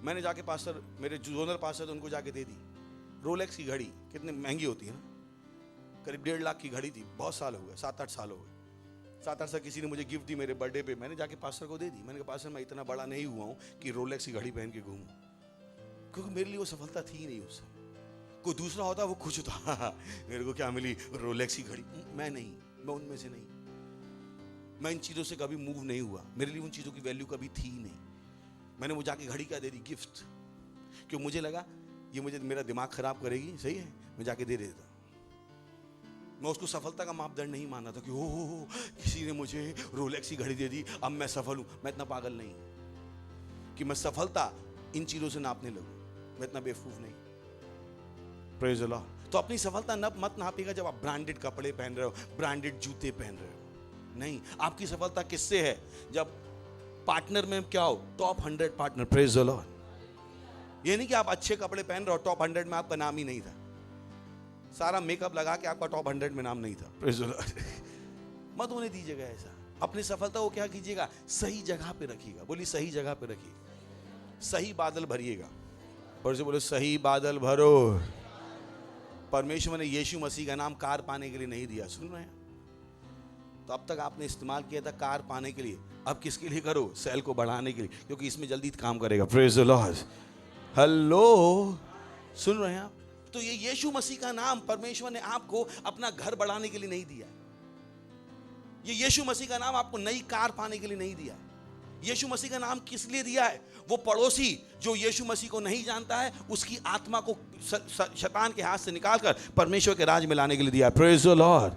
मैंने जाके पास्टर, मेरे जोनल पास्टर थे, उनको जाके दे दी। रोलेक्स की घड़ी कितनी महंगी होती है ना? करीब 1.5 लाख की घड़ी थी। बहुत साल हो गए, 7-8 साल हो गए। 7-8 साल किसी ने मुझे गिफ्ट दी मेरे बर्थडे पे। मैंने जाके पास्टर को दे दी। मैंने कहा पास्टर मैं इतना बड़ा नहीं हुआ हूँ कि रोलेक्स की घड़ी पहन के घूमूं, क्योंकि मेरे लिए वो सफलता थी नहीं। उससे कोई दूसरा होता वो खुश होता, मेरे को क्या मिली? रोलेक्स की घड़ी। मैं नहीं, मैं उनमें से नहीं। मैं इन चीज़ों से कभी मूव नहीं हुआ। मेरे लिए उन चीज़ों की वैल्यू कभी थी नहीं। मैंने वो जाके घड़ी क्या दे दी? गिफ्ट। क्यों? मुझे लगा ये मुझे मेरा दिमाग खराब करेगी। सही है, मैं जाके दे देता। मैं उसको सफलता का मापदंड नहीं माना था कि हो किसी ने मुझे रोलेक्स की घड़ी दे दी, अब मैं सफल हूं। मैं इतना पागल नहीं कि मैं सफलता इन चीजों से नापने लगूं। मैं इतना बेवकूफ नहीं। Praise the Lord. तो अपनी सफलता मत नापिएगा जब आप ब्रांडेड कपड़े पहन रहे हो, ब्रांडेड जूते पहन रहे हो। नहीं, आपकी सफलता किससे है? जब पार्टनर में क्या हो? Top 100 partner. Praise the Lord. ये नहीं कि आप अच्छे कपड़े पहन रहे हो, टॉप 100 में आपका नाम ही नहीं था, सारा मेकअप लगा के आपका टॉप 100 में नाम नहीं था। Praise the Lord। मत होने दीजिएगा ऐसा। अपनी सफलता को क्या कीजिएगा, सही जगह पे रखिएगा। बोली सही जगह पे रखिएगा, सही बादल भरिएगा। और से बोले सही बादल भरो। परमेश्वर ने यीशु मसीह का नाम कार पाने के लिए नहीं दिया, सुन रहे हैं? तो अब तक आपने इस्तेमाल किया था कार पाने के लिए, अब किसके लिए करो, सेल को बढ़ाने के लिए, क्योंकि इसमें जल्दी काम करेगा। Praise the Lord. हेलो, सुन रहे हैं आप? तो ये यीशु मसीह का नाम परमेश्वर ने आपको अपना घर बढ़ाने के लिए नहीं दिया। ये यीशु मसीह का नाम आपको नई कार पाने के लिए नहीं दिया। यीशु मसीह का नाम किस लिए दिया है? वो पड़ोसी जो यीशु मसीह को नहीं जानता है, उसकी आत्मा को शैतान के हाथ से निकालकर परमेश्वर के राज में लाने के लिए दिया है। Praise the Lord.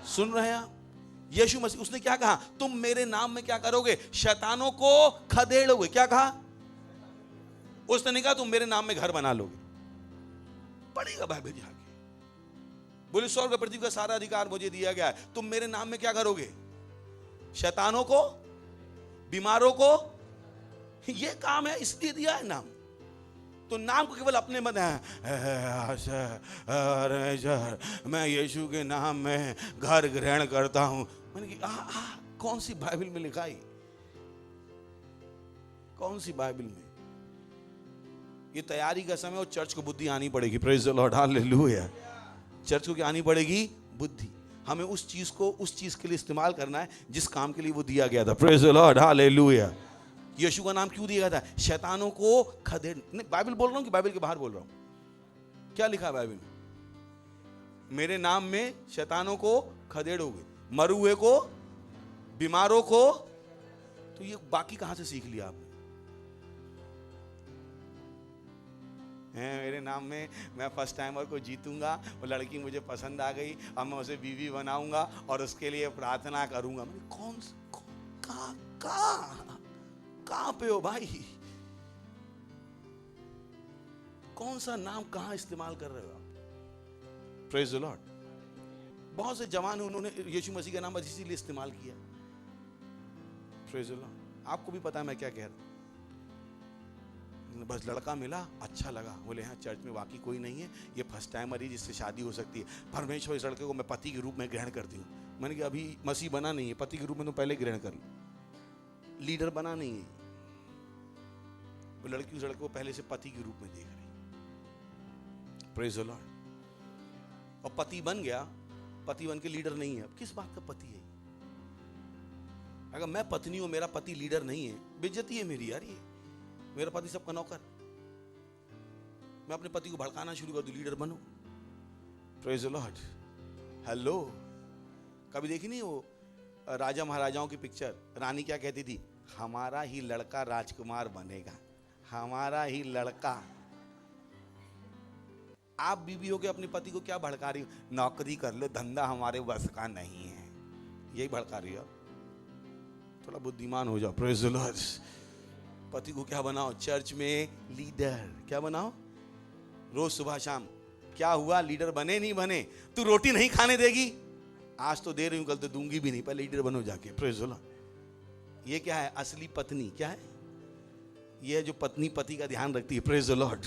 सुन रहे हैं आप? यीशु मसीह, उसने क्या कहा? तुम मेरे नाम में क्या करोगे? शैतानों को खदेड़ोगे। क्या कहा? उसने नहीं कहा तुम मेरे नाम में घर बना लोगे। पढ़ेगा बाइबल जाके। बोले स्वर्ग और पृथ्वी का सारा अधिकार मुझे दिया गया है, तुम मेरे नाम में क्या करोगे? शैतानों को, बीमारों को, ये काम है, इसलिए दिया है नाम। तो नाम को केवल अपने मत है, मैं यीशु के नाम में घर ग्रहण करता हूं। मैंने कहा कौन सी बाइबल में लिखा है? कौन सी बाइबल में? ये तैयारी का समय और चर्च को बुद्धि आनी पड़ेगी। Praise the Lord, hallelujah. Church को क्या आनी पड़ेगी? बुद्धि। हमें उस चीज को उस चीज के लिए इस्तेमाल करना है जिस काम के लिए वो दिया गया था। Praise the Lord, hallelujah. यीशु का नाम क्यों दिया गया था? शैतानों को खदेड़। नहीं, बाइबल बोल रहा हूं कि बाइबल के बाहर बोल रहा हूं? क्या लिखा है बाइबल में? मेरे नाम में शैतानों को खदेड़ोगे, मरुए को, बीमारों को। तो ये बाकी कहां से सीख लिया आपने? मेरे नाम में मैं फर्स्ट टाइमर को जीतूंगा, वो लड़की मुझे पसंद आ गई, अब मैं उसे बीवी बनाऊंगा और उसके लिए प्रार्थना करूंगा। मैंने कहां पे हो भाई? कौन सा नाम कहां इस्तेमाल कर रहे हो आप? Praise the Lord. बहुत से जवान उन्होंने यीशु मसीह का नाम बस इसीलिए इस्तेमाल किया। Praise the Lord. आपको भी पता है मैं क्या कह रहा हूं। बस लड़का मिला, अच्छा लगा, बोले हाँ चर्च में वाकई कोई नहीं है, ये फर्स्ट टाइमर ही जिससे शादी हो सकती है। परमेश्वर इस लड़के को मैं पति के रूप में ग्रहण करती हूँ। मैंने कहा अभी मसीह बना नहीं है, पति के रूप में तो पहले ग्रहण कर लो। लीडर बना नहीं है, वो लड़की उस लड़के को पहले से पति के रूप में देख रही। Praise the Lord. और पति बन गया, पति बन के लीडर नहीं है। अब किस बात का पति है? अगर मैं पत्नी हूं, मेरा पति लीडर नहीं है, बेइज्जती है मेरी यार। ये मेरा पति सबका नौकर, मैं अपने पति को भड़काना शुरू कर दूं, लीडर बनो। Praise the Lord. हेलो, कभी देखी नहीं वो राजा महाराजाओं की पिक्चर? रानी क्या कहती थी? हमारा ही लड़का राजकुमार बनेगा, हमारा ही लड़का। आप बीवी हो के अपने पति को क्या भड़का रही हो? नौकरी कर लो, धंधा हमारे बस का नहीं है, यही भड़का रही हो। थोड़ा बुद्धिमान हो जाओ। Praise the Lord. पति को क्या बनाओ? चर्च में लीडर। क्या बनाओ? रोज सुबह शाम। क्या हुआ? लीडर बने नहीं बने? तू रोटी नहीं खाने देगी? आज तो दे रही हूं, कल तो दूंगी भी नहीं, पहले लीडर बनो जाके। Praise the Lord. ये क्या है? असली पत्नी। क्या है ये? जो पत्नी पति का ध्यान रखती है। Praise the Lord.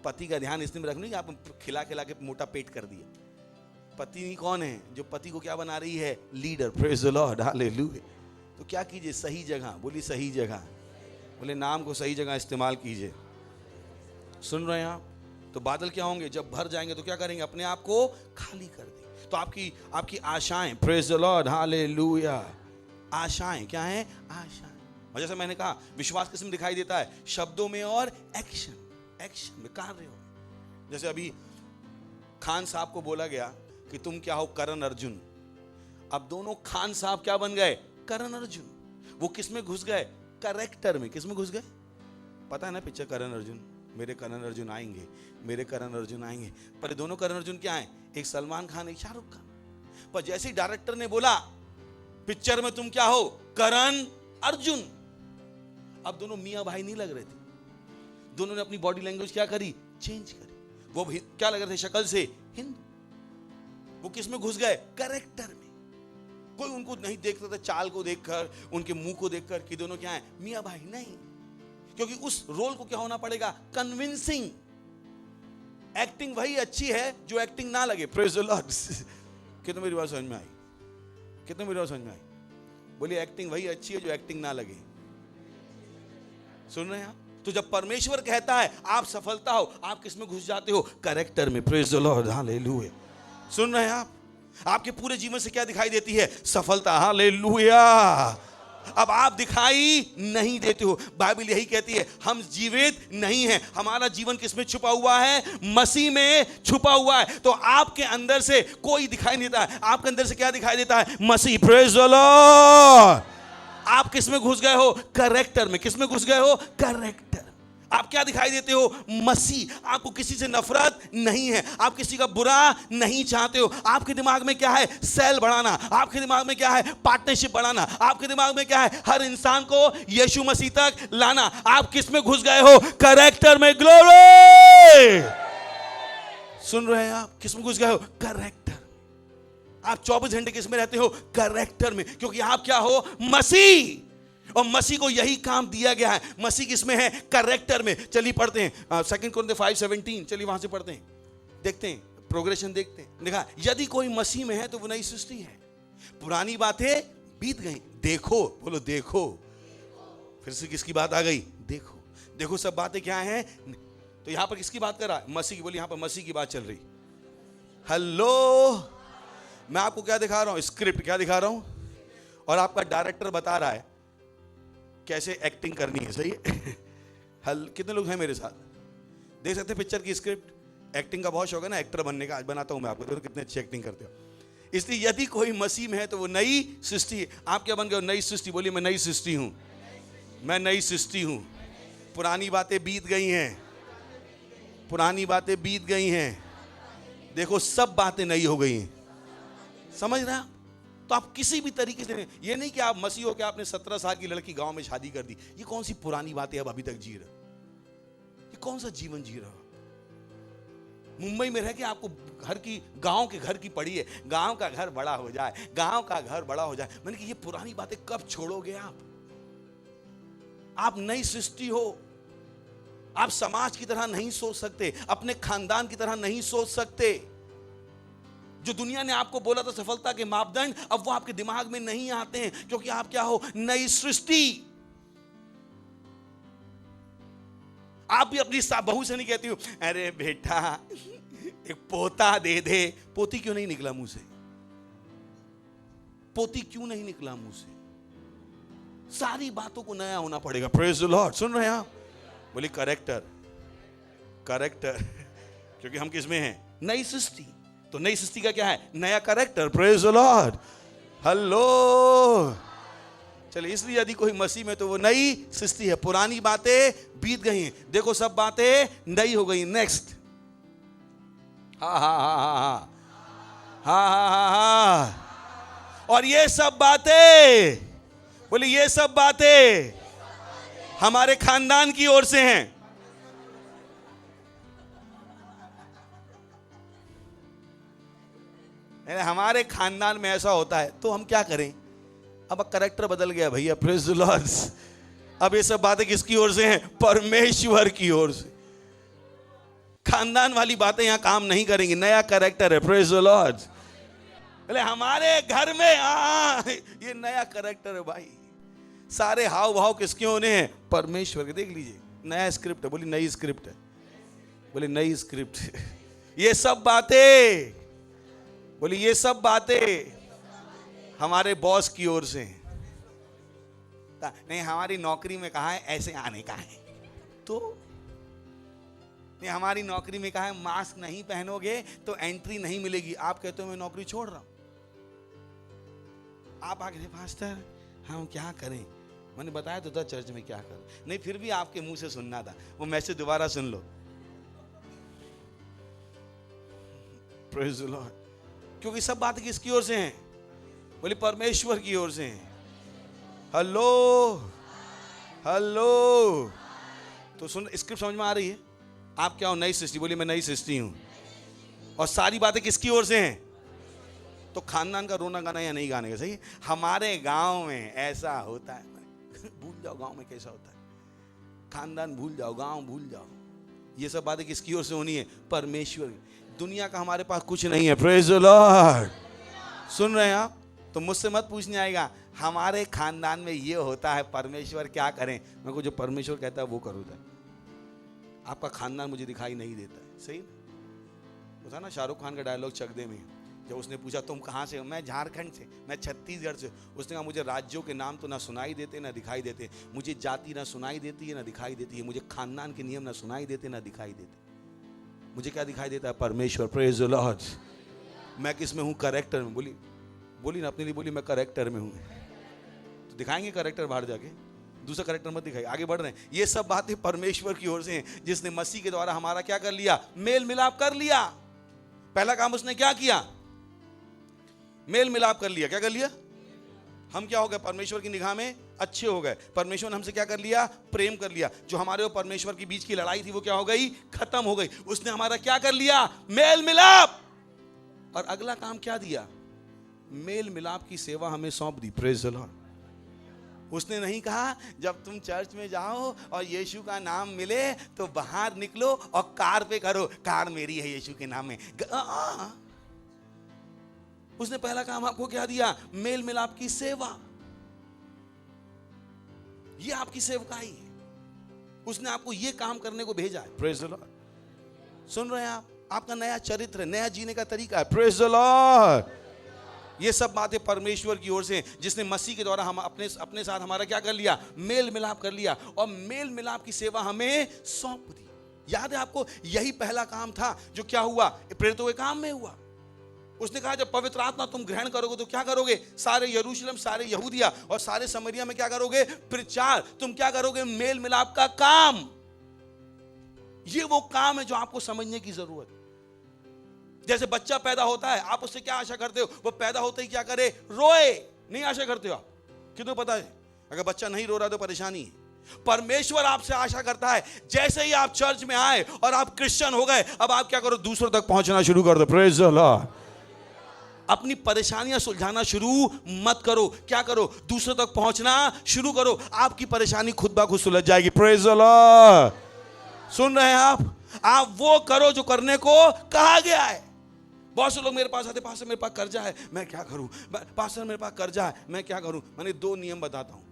पति का ध्यान इसलिए रखना कि आप खिला खिला के मोटा पेट कर दिया। पत्नी कौन है? जो पति को क्या बना रही है? Leader. Praise the Lord, hallelujah. तो क्या कीजिए? सही जगह। बोली सही जगह। बोले नाम को सही जगह इस्तेमाल कीजिए। सुन रहे हैं आप? तो बादल क्या होंगे? जब भर जाएंगे तो क्या करेंगे? अपने आप को खाली कर दें। तो आपकी आशाएं, प्रेज द लॉर्ड, हालेलुया। आशाएं क्या हैं? आशाएं। और जैसे मैंने कहा, विश्वास किस में दिखाई देता है? शब्दों में और एक्शन में, कार्य हो। जैसे अभी खान साहब को बोला गया कि तुम क्या हो? करण अर्जुन। अब दोनों खान साहब क्या बन गए? करण अर्जुन। वो किस में घुस गए? कैरेक्टर में। किस में घुस गए? पता है ना पिक्चर करण अर्जुन? मेरे करण अर्जुन आएंगे, मेरे करण अर्जुन आएंगे। पर दोनों करण अर्जुन क्या है? एक सलमान खान, एक शाहरुख खान। पर जैसे ही डायरेक्टर ने बोला पिक्चर में तुम क्या हो? करण अर्जुन। अब दोनों मियां भाई नहीं लग रहे थे। दोनों ने अपनी बॉडी लैंग्वेज क्या करी? चेंज करी। वो क्या लग रहे थे शक्ल से? हिंदू। वो किस में घुस गए? कैरेक्टर में। कोई उनको नहीं देखता था चाल को देखकर, उनके मुंह को देखकर कि दोनों क्या है? मियां भाई नहीं। क्योंकि उस रोल को क्या होना पड़ेगा, कन्विंसिंग। एक्टिंग वही अच्छी है जो एक्टिंग ना लगे। Praise the Lord. कितने मेरी बात समझ में आई? कितने मेरी बात समझ में आई? बोलिए एक्टिंग वही अच्छी है जो एक्टिंग ना लगे। सुन रहे हैं आप? तो जब परमेश्वर कहता है आप सफलता हो, आप किस में घुस जाते हो? कैरेक्टर में। Praise the Lord, hallelujah. सुन रहे हैं आप? आपके पूरे जीवन से क्या दिखाई देती है? सफलता। हालेलुया। अब आप दिखाई नहीं देते हो। बाइबल यही कहती है हम जीवित नहीं हैं। हमारा जीवन किस में छुपा हुआ है? मसीह में छुपा हुआ है। तो आपके अंदर से कोई दिखाई नहीं देता है। आपके अंदर से क्या दिखाई देता है? मसीह। Praise the Lord. आप किस में घुस गए हो? कैरेक्टर में। किस में घुस गए हो? कैरेक्टर। आप क्या दिखाई देते हो? मसीह। आपको किसी से नफरत नहीं है, आप किसी का बुरा नहीं चाहते हो। आपके दिमाग में क्या है? सेल बढ़ाना। आपके दिमाग में क्या है? पार्टनरशिप बढ़ाना। आपके दिमाग में क्या है? हर इंसान को यीशु मसीह तक लाना। आप किस में घुस गए हो? कैरेक्टर में। ग्लोरी। सुन रहे हैं आप? किस में घुस गए हो? कैरेक्टर। आप 24 घंटे किस में रहते हो? कैरेक्टर में। क्योंकि आप क्या हो? मसीह। और मसीह को यही काम दिया गया है। मसीह किसमें है? कैरेक्टर में। चलिए पढ़ते हैं 2 कोरिन्थियों 5:17। चलिए वहां से पढ़ते हैं, देखते हैं, प्रोग्रेशन देखते हैं। देखा, यदि कोई मसीह में है तो वो नई सृष्टि है, पुरानी बातें बीत गई। देखो, बोलो देखो। फिर से किसकी बात आ गई? देखो। देखो सब बातें क्या हैं? तो यहां पर किसकी बात कर रहा है? मसीह की। बोली यहां पर मसीह की बात चल रही। हेलो, मैं आपको क्या दिखा रहा हूं? स्क्रिप्ट क्या दिखा रहा हूं, और आपका डायरेक्टर बता रहा है कैसे एक्टिंग करनी है। सही है? हल कितने लोग हैं मेरे साथ? देख सकते हैं पिक्चर की स्क्रिप्ट। एक्टिंग का बहुत शौक है ना, एक्टर बनने का। आज बनाता हूं मैं आपको, देखो कितने अच्छी एक्टिंग करते हो। इसलिए यदि कोई मसीह में है तो वो नई सृष्टि है। आप क्या बन गए हो? नई सृष्टि। बोलिए मैं नई सृष्टि हूं। मैं नई सृष्टि हूं। पुरानी बातें बीत गई हैं। पुरानी बातें बीत गई हैं। देखो सब बातें नई हो गई हैं। समझ रहे हैं? तो आप किसी भी तरीके से, ये नहीं कि आप मसीह हो कि आपने 17 साल की लड़की गांव में शादी कर दी। ये कौन सी पुरानी बातें अब अभी तक जी रहे? ये कौन सा जीवन जी रहा? मुंबई में रह के आपको घर की, गांव के घर की पड़ी है। गांव का घर बड़ा हो जाए, गांव का घर बड़ा हो जाए। मैंने कि ये पुरानी बातें कब छोड़ोगे आप? आप नई सृष्टि हो। आप समाज की तरह नहीं सोच सकते, अपने खानदान की तरह नहीं सोच सकते। जो दुनिया ने आपको बोला था सफलता के मापदंड, अब वो आपके दिमाग में नहीं आते हैं, क्योंकि आप क्या हो? नई सृष्टि। आप भी अपनी बहू से नहीं कहती हो अरे बेटा एक पोता दे दे। पोती क्यों नहीं निकला मुंह से? पोती क्यों नहीं निकला मुंह से? सारी बातों को नया होना पड़ेगा। Praise the Lord. सुन रहे हैं आप? बोले कैरेक्टर। कैरेक्टर। क्योंकि हम किस में हैं? नई सृष्टि। तो नई सृष्टि का क्या है? नया character. Praise the Lord. Hello. चलिए, इसलिए यदि कोई मसीह में तो वो नई सृष्टि है। पुरानी बातें बीत गई हैं। देखो सब बातें नई हो गई। नेक्स्ट। हा हा हा हा हा हा हा हा हा। और ये सब बातें, बोले ये सब बातें हमारे खानदान की ओर से हैं। हमारे खानदान में ऐसा होता है तो हम क्या करें? अब कैरेक्टर बदल गया भैया। Praise the Lord. अब ये सब बातें किसकी ओर से हैं? परमेश्वर की ओर से। खानदान वाली बातें यहां काम नहीं करेंगी। नया कैरेक्टर है। Praise the Lord. बोले हमारे घर में ये नया कैरेक्टर है भाई। सारे हाव भाव किसके होने हैं? परमेश्वर के। देख लीजिए, नया स्क्रिप्ट है। बोली नई स्क्रिप्ट है। बोले नई स्क्रिप्ट। ये सब बातें, बोली ये सब बातें हमारे बॉस की ओर से। नहीं हमारी नौकरी में कहा है ऐसे आने का है, तो नहीं हमारी नौकरी में कहा है मास्क नहीं पहनोगे तो एंट्री नहीं मिलेगी। आप कहते हो मैं नौकरी छोड़ रहा हूं। आप आगे पास्टर हम क्या करें? मैंने बताया तो था चर्च में क्या करें। नहीं फिर भी आपके मुंह से सुनना था। वो मैसेज दोबारा सुन लो। Praise the Lord. क्योंकि सब बातें किसकी ओर से हैं? बोले परमेश्वर की ओर से हैं। Hello hello. तो सुन, स्क्रिप्ट समझ में आ रही है? आप क्या हो? नई सृष्टि। बोलिए मैं नई सृष्टि हूं। और सारी बातें किसकी ओर से हैं? तो खानदान का रोना गाना या नहीं गाने का। सही है? हमारे गांव में ऐसा होता है। भूल जाओ गांव में कैसा होता है। खानदान भूल जाओ, गांव भूल जाओ। ये सब बातें किसकी ओर से होनी है? परमेश्वर की। दुनिया का हमारे पास कुछ नहीं है। Praise the Lord. सुन रहे हैं आप? तो मुझसे मत पूछने आएगा हमारे खानदान में ये होता है, परमेश्वर क्या करें। मैं को जो परमेश्वर कहता है वो करो। आपका खानदान मुझे दिखाई नहीं देता है। सही वो था ना शाहरुख खान का डायलॉग चकदे में, जब उसने पूछा तुम कहाँ से हो? मैं झारखंड से, मैं छत्तीसगढ़ से। उसने कहा मुझे राज्यों के नाम तो ना सुनाई देते ना दिखाई देते, मुझे जाति ना सुनाई देती है ना दिखाई देती है, मुझे खानदान के नियम ना सुनाई देते ना दिखाई देते, मुझे क्या दिखाई देता है? परमेश्वर। Praise the Lord. मैं किस में हूँ? करेक्टर में। बोली ना अपने लिए, बोली मैं करेक्टर में हूँ। तो दिखाएंगे करेक्टर बाहर जाके, दूसरा करेक्टर मत दिखाइए। आगे बढ़ रहे हैं। ये सब बातें परमेश्वर की ओर से हैं, जिसने मसीह के द्वारा हमारा क्या कर लिया? मेल मिलाप कर लिया। पहला काम उसने क्या किया? मेल मिलाप कर लिया। क्या कर लिया? हम क्या हो गए? परमेश्वर की निगाह में अच्छे हो गए। परमेश्वर ने हमसे क्या कर लिया? प्रेम कर लिया। जो हमारे और परमेश्वर के बीच की लड़ाई थी वो क्या हो गई? खत्म हो गई। उसने हमारा क्या कर लिया? मेल मिलाप। और अगला काम क्या दिया? मेल मिलाप की सेवा हमें सौंप दी। Praise the Lord. उसने नहीं कहा जब तुम चर्च में जाओ और यीशु का नाम मिले तो बाहर निकलो और कार पे करो, कार मेरी है यीशु के नाम में। उसने पहला काम आपको क्या दिया? मेल मिलाप की सेवा। ये आपकी सेवकाई है। उसने आपको ये काम करने को भेजा है। Praise the Lord. सुन रहे हैं आप? आपका नया चरित्र है, नया जीने का तरीका है। Praise the Lord. ये सब बातें परमेश्वर की ओर से, जिसने मसीह के द्वारा हम अपने साथ हमारा क्या कर लिया? मेल मिलाप कर लिया। और मेल मिलाप की सेवा हमें सौंप दी। याद है आपको? यही पहला काम था जो क्या हुआ? प्रेरितों के काम में हुआ। उसने कहा जब पवित्र आत्मा तुम ग्रहण करोगे तो क्या करोगे? सारे यरूशलेम, सारे यहूदिया और सारे समरिया में क्या करोगे? प्रचार। तुम क्या करोगे? मेल मिलाप का काम। ये वो काम है जो आपको समझने की जरूरत है। जैसे बच्चा पैदा होता है, आप उससे क्या आशा करते हो? वो पैदा होते ही क्या करे? रोए। नहीं आशा करते हो आप? कितने पता है अगर बच्चा नहीं रो रहा तो परेशानी है। परमेश्वर आपसे आशा करता है जैसे ही आप चर्च में आए और आप क्रिश्चियन हो गए, अब आप क्या करो? दूसरों तक पहुंचना शुरू कर दो। Praise the Lord. अपनी परेशानियां सुलझाना शुरू मत करो। क्या करो? दूसरों तक पहुंचना शुरू करो। आपकी परेशानी खुद ब खुद सुलझ जाएगी। Praise the Lord. सुन रहे हैं आप वो करो जो करने को कहा गया है। बहुत से लोग मेरे पास आते, पास्टर मेरे पास कर्जा है, मैं क्या करूं? पास्टर मेरे पास कर्जा है, मैं क्या करूं? मैंने 2 नियम बताता हूं।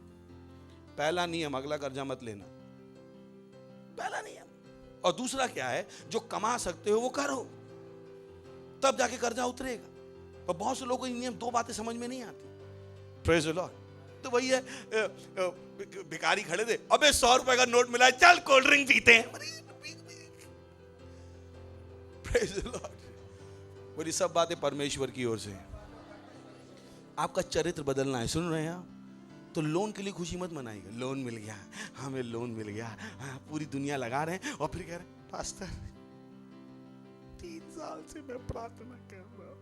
पहला नियम, अगला कर्जा मत लेना। पहला नियम। और दूसरा क्या है? जो कमा सकते हो वो करो, तब जाके कर्जा उतरेगा। पर बहुत से लोगों को ये नियम 2 बातें समझ में नहीं आती। Praise the Lord. तो वही है, भिखारी खड़े थे, अबे 100 रुपए का नोट मिला है, चल कोल्ड ड्रिंक पीते हैं। Praise the Lord. बोली सब बातें परमेश्वर की ओर से। आपका चरित्र बदलना है। सुन रहे हैं आप? तो लोन के लिए खुशी मत मनाइएगा। लोन मिल गया, हमें लोन मिल गया, पूरी दुनिया लगा रहे हैं और फिर कह रहे हैं पास्टर 3 साल से मैं प्रार्थना कर रहा हूं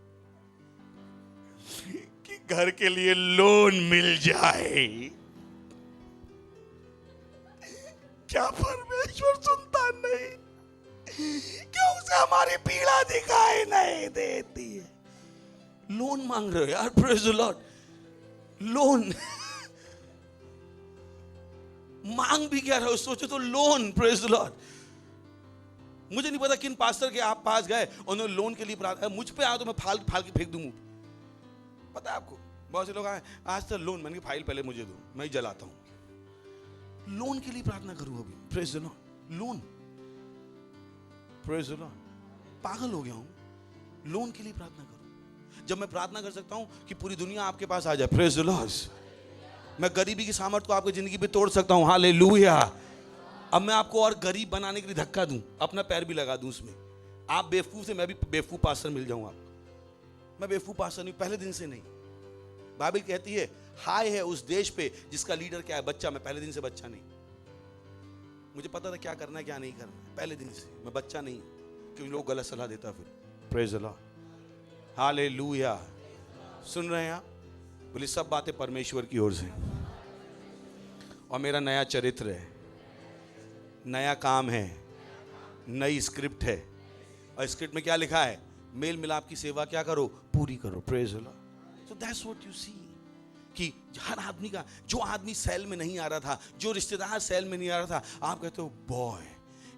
कि घर के लिए लोन मिल जाए। क्या परमेश्वर सुनता नहीं? क्यों उसे हमारी पीड़ा दिखाई नहीं देती है? लोन मांग रहे हो यार। Praise the Lord. लोन मांग भी क्या रहे हो? सोचो तो लोन। Praise the Lord. मुझे नहीं पता किन पास्टर के आप पास गए, उन्होंने लोन के लिए प्रार्थना, मुझ पे आया तो मैं फाल के फेंक दूं। पता है आपको? बहुत से लोग आए, आज तक लोन, मैंने फाइल पहले मुझे दो, मैं ही जलाता हूं। लोन के लिए प्रार्थना करूं अभी? Praise the Lord. Loan. Praise the Lord. पागल हो गया हूं? लोन के लिए प्रार्थना करो जब मैं प्रार्थना कर सकता हूं कि पूरी दुनिया आपके पास आ जाए। Praise the Lord. मैं गरीबी की सामर्थ को आपकी जिंदगी पे तोड़ सकता हूं। हालेलुया। अब मैं आपको और गरीब बनाने के लिए धक्का दूं, अपना पैर भी लगा दूं उसमें। आप बेवकूफ से मैं भी बेवकूफ पास्टर मिल जाऊं आपको। मैं बेवकूफ पास्टर नहीं, पहले दिन से नहीं। बाइबल कहती है हाय है उस देश पे जिसका लीडर क्या है? बच्चा। मैं पहले दिन से बच्चा नहीं। मुझे पता था क्या करना है क्या नहीं करना है। पहले दिन से मैं बच्चा नहीं, क्योंकि लोग गलत सलाह देता फिर। Praise the Lord. हालेलुया। सुन रहे हैं आप? बोले सब बातें परमेश्वर की ओर से। और मेरा नया चरित्र है, नया काम है, नई स्क्रिप्ट है। और स्क्रिप्ट में क्या लिखा है? मेल मिलाप की सेवा क्या करो? पूरी करो। Praise the Lord. So that's what you see. कि हर आदमी का, जो आदमी सेल में नहीं आ रहा था, जो रिश्तेदार सेल में नहीं आ रहा था, आप कहते हो बॉय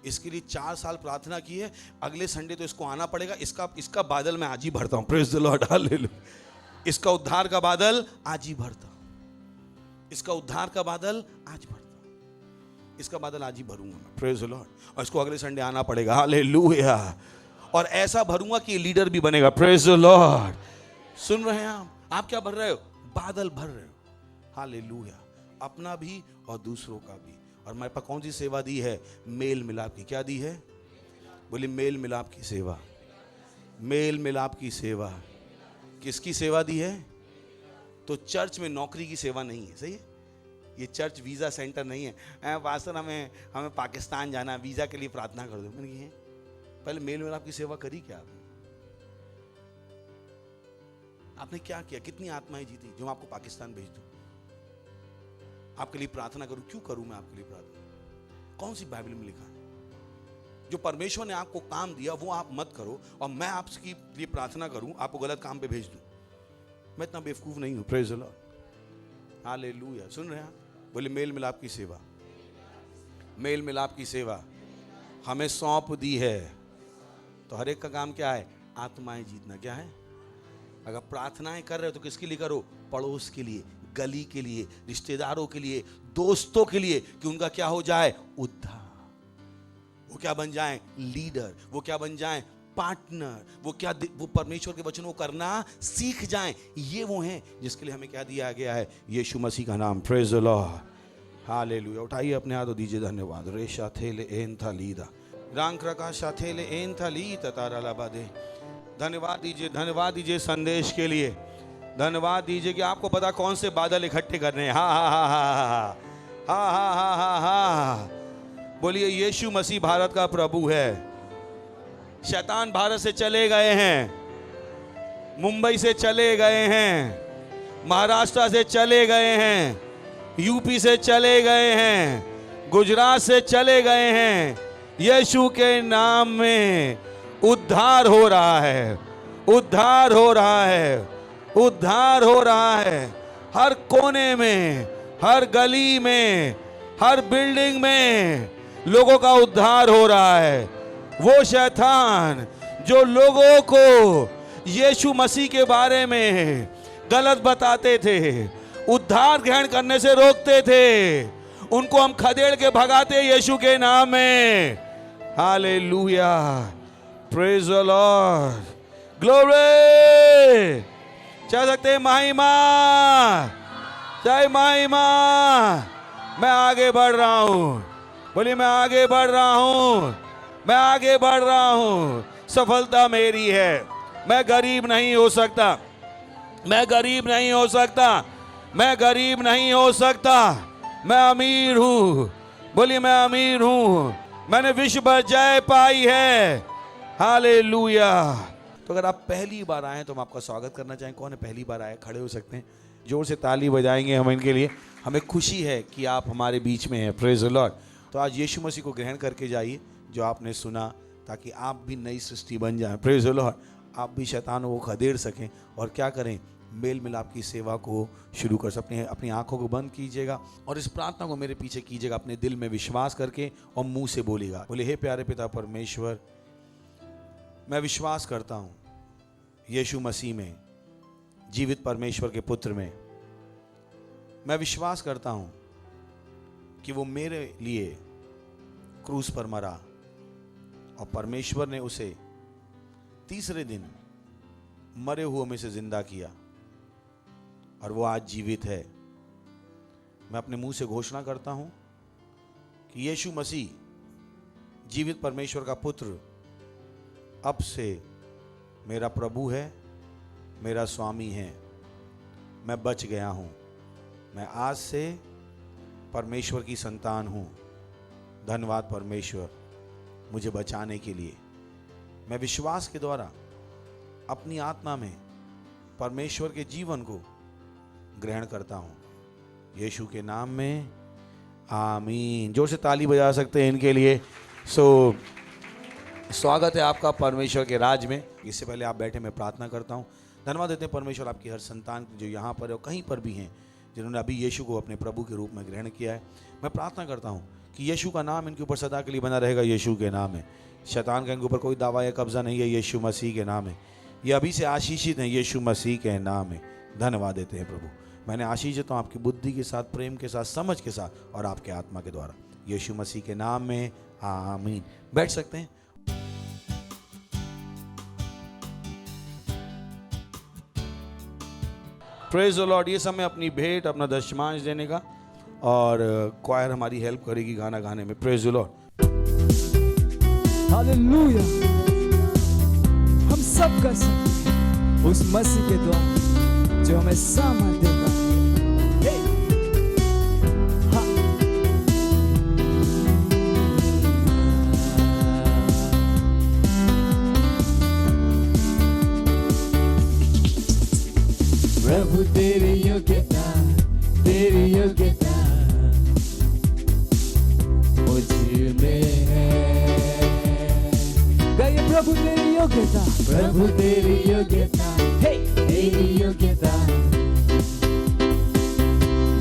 इसके लिए 4 साल प्रार्थना की है, अगले संडे तो इसको आना पड़ेगा, इसका बादल मैं आज ही भरता हूं। Praise the Lord, hallelujah. इसका उद्धार का बादल आज ही भरता हूं, इसका उद्धार का बादल आज भरता हूं, इसका बादल आज ही भरूंगा मैं। Praise the Lord. और इसको अगले संडे आना पड़ेगा, हालेलुया। और ऐसा भरूंगा कि लीडर भी बनेगा। Praise the Lord. सुन रहे हैं आप क्या भर रहे हो? बादल भर रहे हो, हालेलुया। अपना भी और दूसरों का भी। और मैं पर कौन सी सेवा दी है? मेल मिलाप की। क्या दी है? बोली मेल मिलाप की सेवा। मेल मिलाप की सेवा। किसकी सेवा दी है? तो चर्च में नौकरी की सेवा नहीं है, सही है? ये चर्च वीजा सेंटर नहीं है। पास्टर हमें पाकिस्तान जाना है, वीजा के लिए प्रार्थना कर दो। मैंने कही पहले मेल मिलाप की सेवा करी क्या आपने क्या किया? कितनी आत्माएं जीती जो मैं आपको पाकिस्तान भेज दूं? आपके लिए प्रार्थना करूं? क्यों करूं मैं आपके लिए प्रार्थना? कौन सी बाइबल में लिखा है? जो परमेश्वर ने आपको काम दिया वो आप मत करो और मैं आपके लिए प्रार्थना करूं, आपको गलत काम पे भेज दूं। मैं इतना बेवकूफ नहीं हूं। Praise the Lord, hallelujah. सुन रहे हैं आप? बोले मेल मिलाप की सेवा। मेल मिलाप की सेवा हमें सौंप दी है। तो हर एक का काम क्या है? आत्माएं जीतना। क्या है? अगर प्रार्थनाएं कर रहे हो तो किसके लिए करो? पड़ोस के लिए, गली के लिए, रिश्तेदारों के लिए, दोस्तों के लिए, कि उनका क्या हो जाए? उद्धार। वो क्या बन जाए? लीडर। वो क्या बन जाए? पार्टनर। वो परमेश्वर के वचन को करना सीख जाएं। ये वो हैं जिसके लिए हमें क्या दिया गया है? यीशु मसीह का नाम। Praise the Lord, hallelujah. उठाइए अपने हाथ और दीजिए धन्यवाद। रेशा थेले एन था लीदा रांक रका शाथेले एन था ली तारा लाबादे। धन्यवाद दीजिए, धन्यवाद दीजिए संदेश के लिए। धन्यवाद दीजिए कि आपको पता कौन से बादल इकट्ठे करने हैं। हा हा हा हा हा हा हा हा हा। बोलिए यीशु मसीह भारत का प्रभु है। शैतान भारत से चले गए हैं, मुंबई से चले गए हैं, महाराष्ट्र से चले गए हैं, यूपी से चले गए हैं, गुजरात से चले गए हैं। यीशु के नाम में उद्धार हो रहा है, उद्धार हो रहा है, उद्धार हो रहा है। हर कोने में, हर गली में, हर बिल्डिंग में लोगों का उद्धार हो रहा है। वो शैतान जो लोगों को यीशु मसीह के बारे में गलत बताते थे, उद्धार ग्रहण करने से रोकते थे, उनको हम खदेड़ के भगाते यीशु के नाम में। Hallelujah, praise the Lord, glory. चाह सकते महिमा, जय महिमा। मैं आगे बढ़ रहा हूं। बोलिए मैं आगे बढ़ रहा हूं, मैं आगे बढ़ रहा हूं। सफलता मेरी है। मैं गरीब नहीं हो सकता, मैं गरीब नहीं हो सकता, मैं गरीब नहीं हो सकता। मैं अमीर हूं। बोलिए मैं अमीर हूं। मैंने विश्व पर जय पाई है। हालेलुया। तो अगर आप पहली बार आए तो हम आपका स्वागत करना चाहें। कौन है पहली बार आए? खड़े हो सकते हैं, जोर से ताली बजाएंगे हम इनके लिए। हमें खुशी है कि आप हमारे बीच में हैं। Praise the Lord. तो आज यीशु मसीह को ग्रहण करके जाइए जो आपने सुना, ताकि आप भी नई सृष्टि बन जाएं। Praise the Lord. आप भी शैतानों को खदेड़ सकें। और क्या करें? मेल मिलाप की सेवा को शुरू कर सकते हैं। अपनी आंखों को बंद कीजिएगा और इस प्रार्थना को मेरे पीछे कीजिएगा, अपने दिल में विश्वास करके, और मुंह से बोलिएगा। बोले हे प्यारे पिता परमेश्वर, मैं विश्वास करता हूं यीशु मसीह में, जीवित परमेश्वर के पुत्र में। मैं विश्वास करता हूं कि वो मेरे लिए क्रूस पर मरा और परमेश्वर ने उसे तीसरे दिन मरे हुए में से जिंदा किया और वो आज जीवित है। मैं अपने मुंह से घोषणा करता हूं कि यीशु मसीह जीवित परमेश्वर का पुत्र अब से मेरा प्रभु है, मेरा स्वामी है। मैं बच गया हूं। मैं आज से परमेश्वर की संतान हूं। धन्यवाद परमेश्वर मुझे बचाने के लिए। मैं विश्वास के द्वारा अपनी आत्मा में परमेश्वर के जीवन को ग्रहण करता हूं। यीशु के नाम में आमीन। जोर से ताली बजा सकते हैं इनके लिए। स्वागत है आपका परमेश्वर के राज में। इससे पहले आप बैठे, मैं प्रार्थना करता हूं। धन्यवाद देते हैं परमेश्वर आपकी हर संतान जो यहाँ पर है और कहीं पर भी हैं जिन्होंने अभी यीशु को अपने प्रभु के रूप में ग्रहण किया है। मैं प्रार्थना करता हूँ कि यीशु का नाम इनके ऊपर सदा के लिए बना रहेगा। यीशु के नाम है, शैतान का इनके ऊपर कोई दावा या कब्जा नहीं है। यीशु मसीह के नाम है, ये अभी से आशीषित हैं। यीशु मसीह के नाम है। धन्यवाद देते हैं प्रभु। मैंने आशीष देता हूँ आपकी बुद्धि के साथ, प्रेम के साथ, समझ के साथ और आपके आत्मा के द्वारा, यीशु मसीह के नाम में, आमीन। बैठ सकते हैं। Praise the Lord. ये समय अपनी भेंट, अपना दशमांश देने का, और क्वायर हमारी हेल्प करेगी गाना गाने में। Praise the Lord. हालेलुया। हम सब कर सकते हैं उस मसीह के द्वारा जो हमें सामर्थ देता है। हे! हाँ। प्रभु तेरी योग्यता मुझ में है। गाइए प्रभु तेरी योग्यता, प्रभु तेरी योग्यता, हे तेरी योग्यता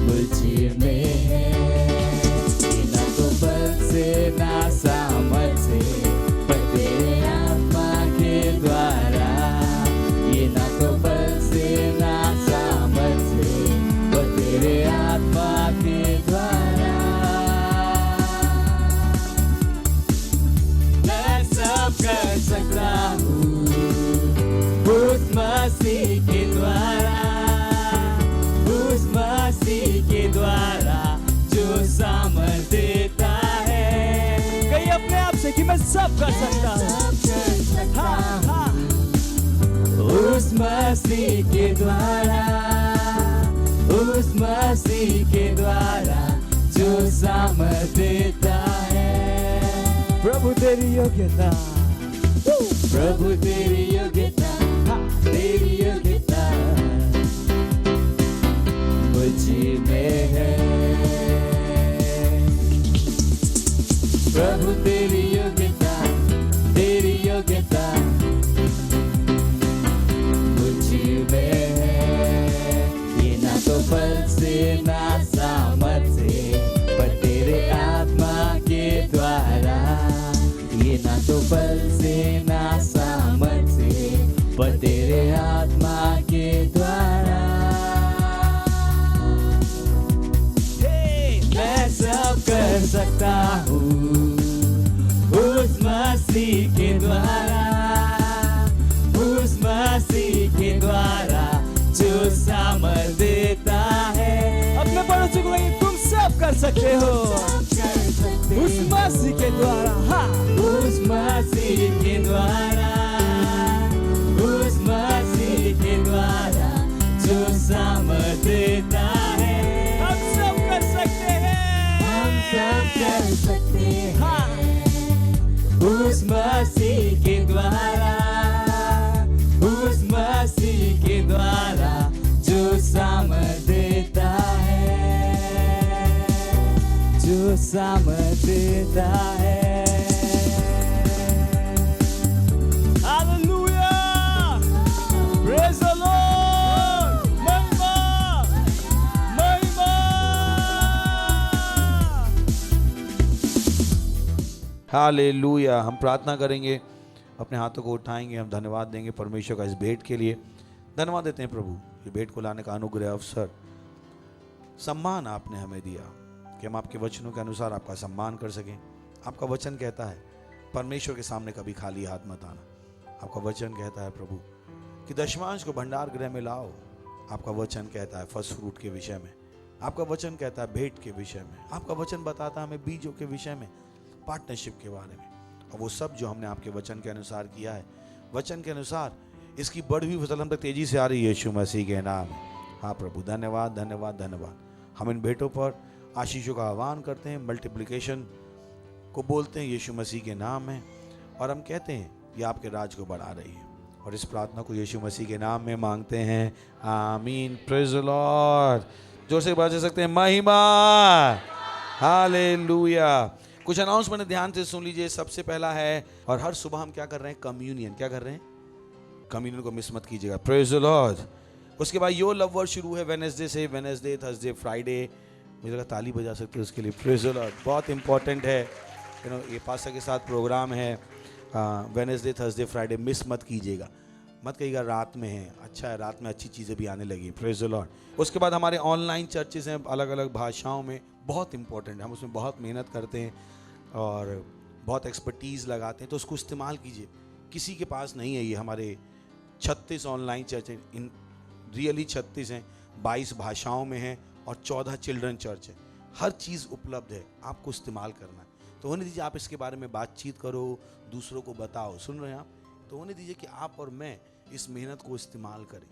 मुझ में है। ये ना तो बल से ना सामर्थ से पर तेरे आत्मा के द्वारा। ये ना तो बल से ना सामर्थ से पर तेरे आत्मा के द्वारा। मैं सब कर सकता हूँ उस मसीह के द्वारा, उस मसीह के द्वारा जो सामर्थ देता है। कहीं अपने आप से कि मैं सब कर सकता हूँ। हाँ, हाँ। उस मसीह के द्वारा, उस मसीह के द्वारा जो सामर्थ देता है। प्रभु तेरी योग्यता, प्रभु तेरी योग्यता, तेरी योग्यता मुझ में है। प्रभु तेरी योग्यता, तेरी योग्यता मुझ में है। ये ना तो बल से ना सामर्थ से पर तेरे आत्मा के द्वारा। ये ना तो बल से ना सामर्थ से पर तेरे आत्मा के द्वारा। मैं सब कर सकता हूँ उस मसीह के द्वारा, उस मसीह के द्वारा जो सामर्थ देता है। अपने पड़ोसी को कहिए तुम सब कर सकते हो उस मसीह के द्वारा। हाँ, उस मसीह के द्वारा, उस मसीह के द्वारा जो सामर्थ देता है। हम सब कर सकते हैं, हम सब कर सकते हैं। हाँ, उस मसीह के द्वारा, उस मसीह के द्वारा जो सामर्थ देता है, जो सामर्थ देता है। Hallelujah, praise the Lord. महिमा, महिमा। हालेलुया। हम प्रार्थना करेंगे, अपने हाथों को उठाएंगे, हम धन्यवाद देंगे परमेश्वर का इस भेंट के लिए। धन्यवाद देते हैं प्रभु, ये भेंट को लाने का अनुग्रह, अवसर, सम्मान आपने हमें दिया कि हम आपके वचनों के अनुसार आपका सम्मान कर सकें। आपका वचन कहता है परमेश्वर के सामने कभी खाली हाथ मत आना। आपका वचन कहता है प्रभु कि दशमांश को भंडार गृह में लाओ। आपका वचन कहता है फर्स्ट फ्रूट के विषय में। आपका वचन कहता है भेंट के विषय में। आपका वचन बताता है हमें बीजों के विषय में, पार्टनरशिप के बारे में। और वो सब जो हमने आपके वचन के अनुसार किया है, वचन के अनुसार इसकी बढ़ी हुई फसल हम तक तेजी से आ रही है यीशु मसीह के नाम में। हाँ प्रभु, धन्यवाद धन्यवाद धन्यवाद। हम इन भेंटों पर आशीषों का आह्वान करते हैं, मल्टीप्लिकेशन को बोलते हैं यीशु मसीह के नाम में, और हम कहते हैं ये आपके राज को बढ़ा रही है। और इस प्रार्थना को यीशु मसीह के नाम में मांगते हैं, आमीन। Praise the Lord. जोर से बात सकते हैं, महिमा, हालेलुया। कुछ अनाउंसमेंट ध्यान से सुन लीजिए। सबसे पहला है, और हर सुबह हम क्या कर रहे हैं, कम्युनियन। क्या कर रहे हैं? कम्युनियन को मिस मत कीजिएगा। Praise the Lord. उसके बाद योर लव वर्ड शुरू है वेडनेसडे से, वेडनेसडे, थर्सडे, फ्राइडे। मुझे लगा ताली बजा सकते हैं उसके लिए। Praise the Lord. बहुत इंपॉर्टेंट है, ये पास्टर के साथ प्रोग्राम है वेडनेसडे, थर्सडे, फ्राइडे, मिस मत कीजिएगा। मत कहिएगा रात में है, अच्छा है, रात में अच्छी चीज़ें भी आने लगी। Praise the Lord. उसके बाद हमारे ऑनलाइन चर्चेस हैं अलग अलग भाषाओं में, बहुत इंपॉर्टेंट है, हम उसमें बहुत मेहनत करते हैं और बहुत एक्सपर्टीज़ लगाते हैं, तो उसको इस्तेमाल कीजिए। किसी के पास नहीं है ये, हमारे 36 ऑनलाइन चर्च हैं, इन रियली 36 हैं, 22 भाषाओं में हैं और 14 चिल्ड्रन चर्च है। हर चीज़ उपलब्ध है, आपको इस्तेमाल करना है। तो होने दीजिए आप इसके बारे में बातचीत करो, दूसरों को बताओ। सुन रहे हैं आप? तो होने दीजिए कि आप और मैं इस मेहनत को इस्तेमाल करें।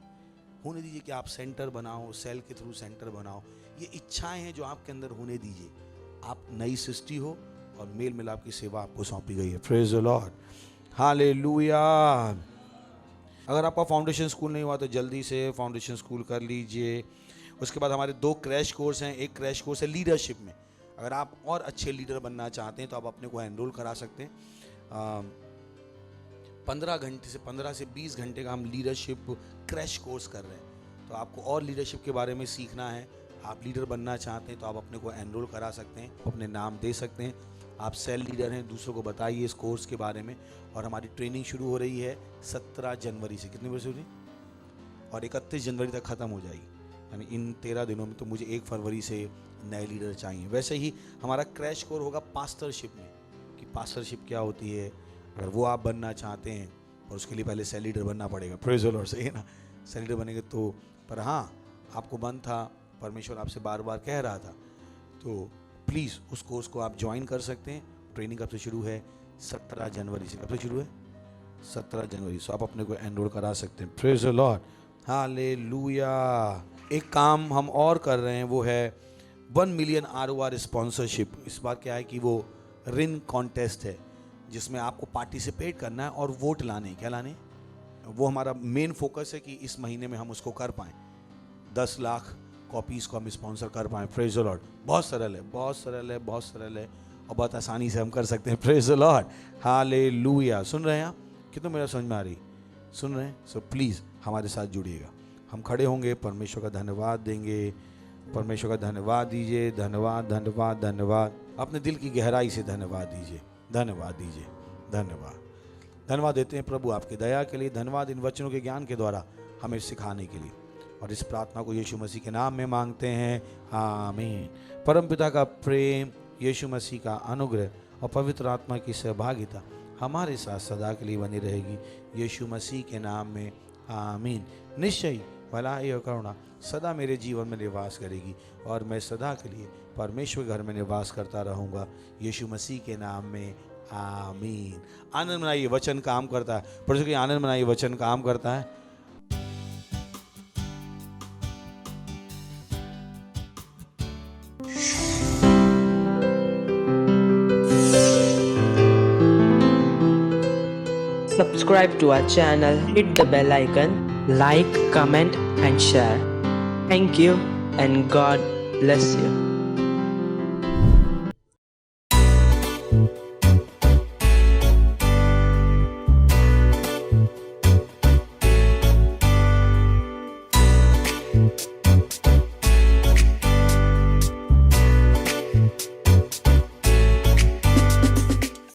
होने दीजिए कि आप सेंटर बनाओ, सेल के थ्रू सेंटर बनाओ। ये इच्छाएं हैं जो आपके अंदर होने दीजिए। आप नई सृष्टि हो और मेल मिलाप की सेवा आपको सौंपी गई है। Praise the Lord. हालेलुया। अगर आपका फाउंडेशन स्कूल नहीं हुआ तो जल्दी से फाउंडेशन स्कूल कर लीजिए। उसके बाद हमारे 2 क्रैश कोर्स हैं। एक क्रैश कोर्स है लीडरशिप में। अगर आप और अच्छे लीडर बनना चाहते हैं तो आप अपने को एनरोल करा सकते हैं। 15 से 20 घंटे का हम लीडरशिप क्रैश कोर्स कर रहे हैं। तो आपको और लीडरशिप के बारे में सीखना है, आप लीडर बनना चाहते हैं तो आप अपने को एनरोल करा सकते हैं, अपने नाम दे सकते हैं। आप सेल लीडर हैं, दूसरों को बताइए इस कोर्स के बारे में। और हमारी ट्रेनिंग शुरू हो रही है 17 जनवरी से। कितने बजे हो रही? और 31 जनवरी तक ख़त्म हो जाएगी, यानी इन 13 दिनों में। तो मुझे 1 फरवरी से नए लीडर चाहिए। वैसे ही हमारा क्रैश कोर्स होगा पास्टरशिप में, कि पास्टरशिप क्या होती है, अगर वो आप बनना चाहते हैं। और उसके लिए पहले सेल लीडर बनना पड़ेगा। Praise the Lord. सही है ना? सेल लीडर बनेंगे तो। पर हाँ, आपको मन था, परमेश्वर आपसे बार बार कह रहा था, तो प्लीज़ उस कोर्स को आप ज्वाइन कर सकते हैं। ट्रेनिंग कब से शुरू है? 17 जनवरी से। कब से शुरू है? 17 जनवरी। सो आप अपने को एनरोल करा सकते हैं। Praise the Lord. हालेलुया। एक काम हम और कर रहे हैं, वो है 1 मिलियन ROR स्पॉन्सरशिप। इस बार क्या है कि वो रिन कॉन्टेस्ट है, जिसमें आपको पार्टिसिपेट करना है और वोट लाने। क्या लाने? वो हमारा मेन फोकस है कि इस महीने में हम उसको कर पाएँ। 10 लाख कॉपीज़ को हम स्पॉन्सर कर पाएँ। Praise the Lord. बहुत सरल है, बहुत सरल है, बहुत सरल है और बहुत आसानी से हम कर सकते हैं। Praise the Lord. हालेलुया। सुन रहे हैं आप? कितना मेरा समझ में आ रही? सुन रहे हैं? सो प्लीज़ हमारे साथ जुड़िएगा। हम खड़े होंगे, परमेश्वर का धन्यवाद देंगे। परमेश्वर का धन्यवाद दीजिए। धन्यवाद, धन्यवाद, धन्यवाद। अपने दिल की गहराई से धन्यवाद दीजिए, धन्यवाद दीजिए, धन्यवाद। धन्यवाद देते हैं प्रभु आपकी दया के लिए। धन्यवाद इन वचनों के ज्ञान के द्वारा हमें सिखाने के लिए। और इस प्रार्थना को यीशु मसीह के नाम में मांगते हैं, आमीन। परमपिता का प्रेम, यीशु मसीह का अनुग्रह और पवित्र आत्मा की सहभागिता हमारे साथ सदा के लिए बनी रहेगी, यीशु मसीह के नाम में, आमीन। निश्चय भलाई और करुणा सदा मेरे जीवन में निवास करेगी और मैं सदा के लिए परमेश्वर घर में निवास करता रहूँगा, यीशु मसीह के नाम में, आमीन। आनंद मनाइए, वचन काम करता है। परमेश्वर के आनंद मनाइए, वचन काम करता है। Subscribe to our channel, hit the bell icon, like, comment and share. Thank you and God bless you.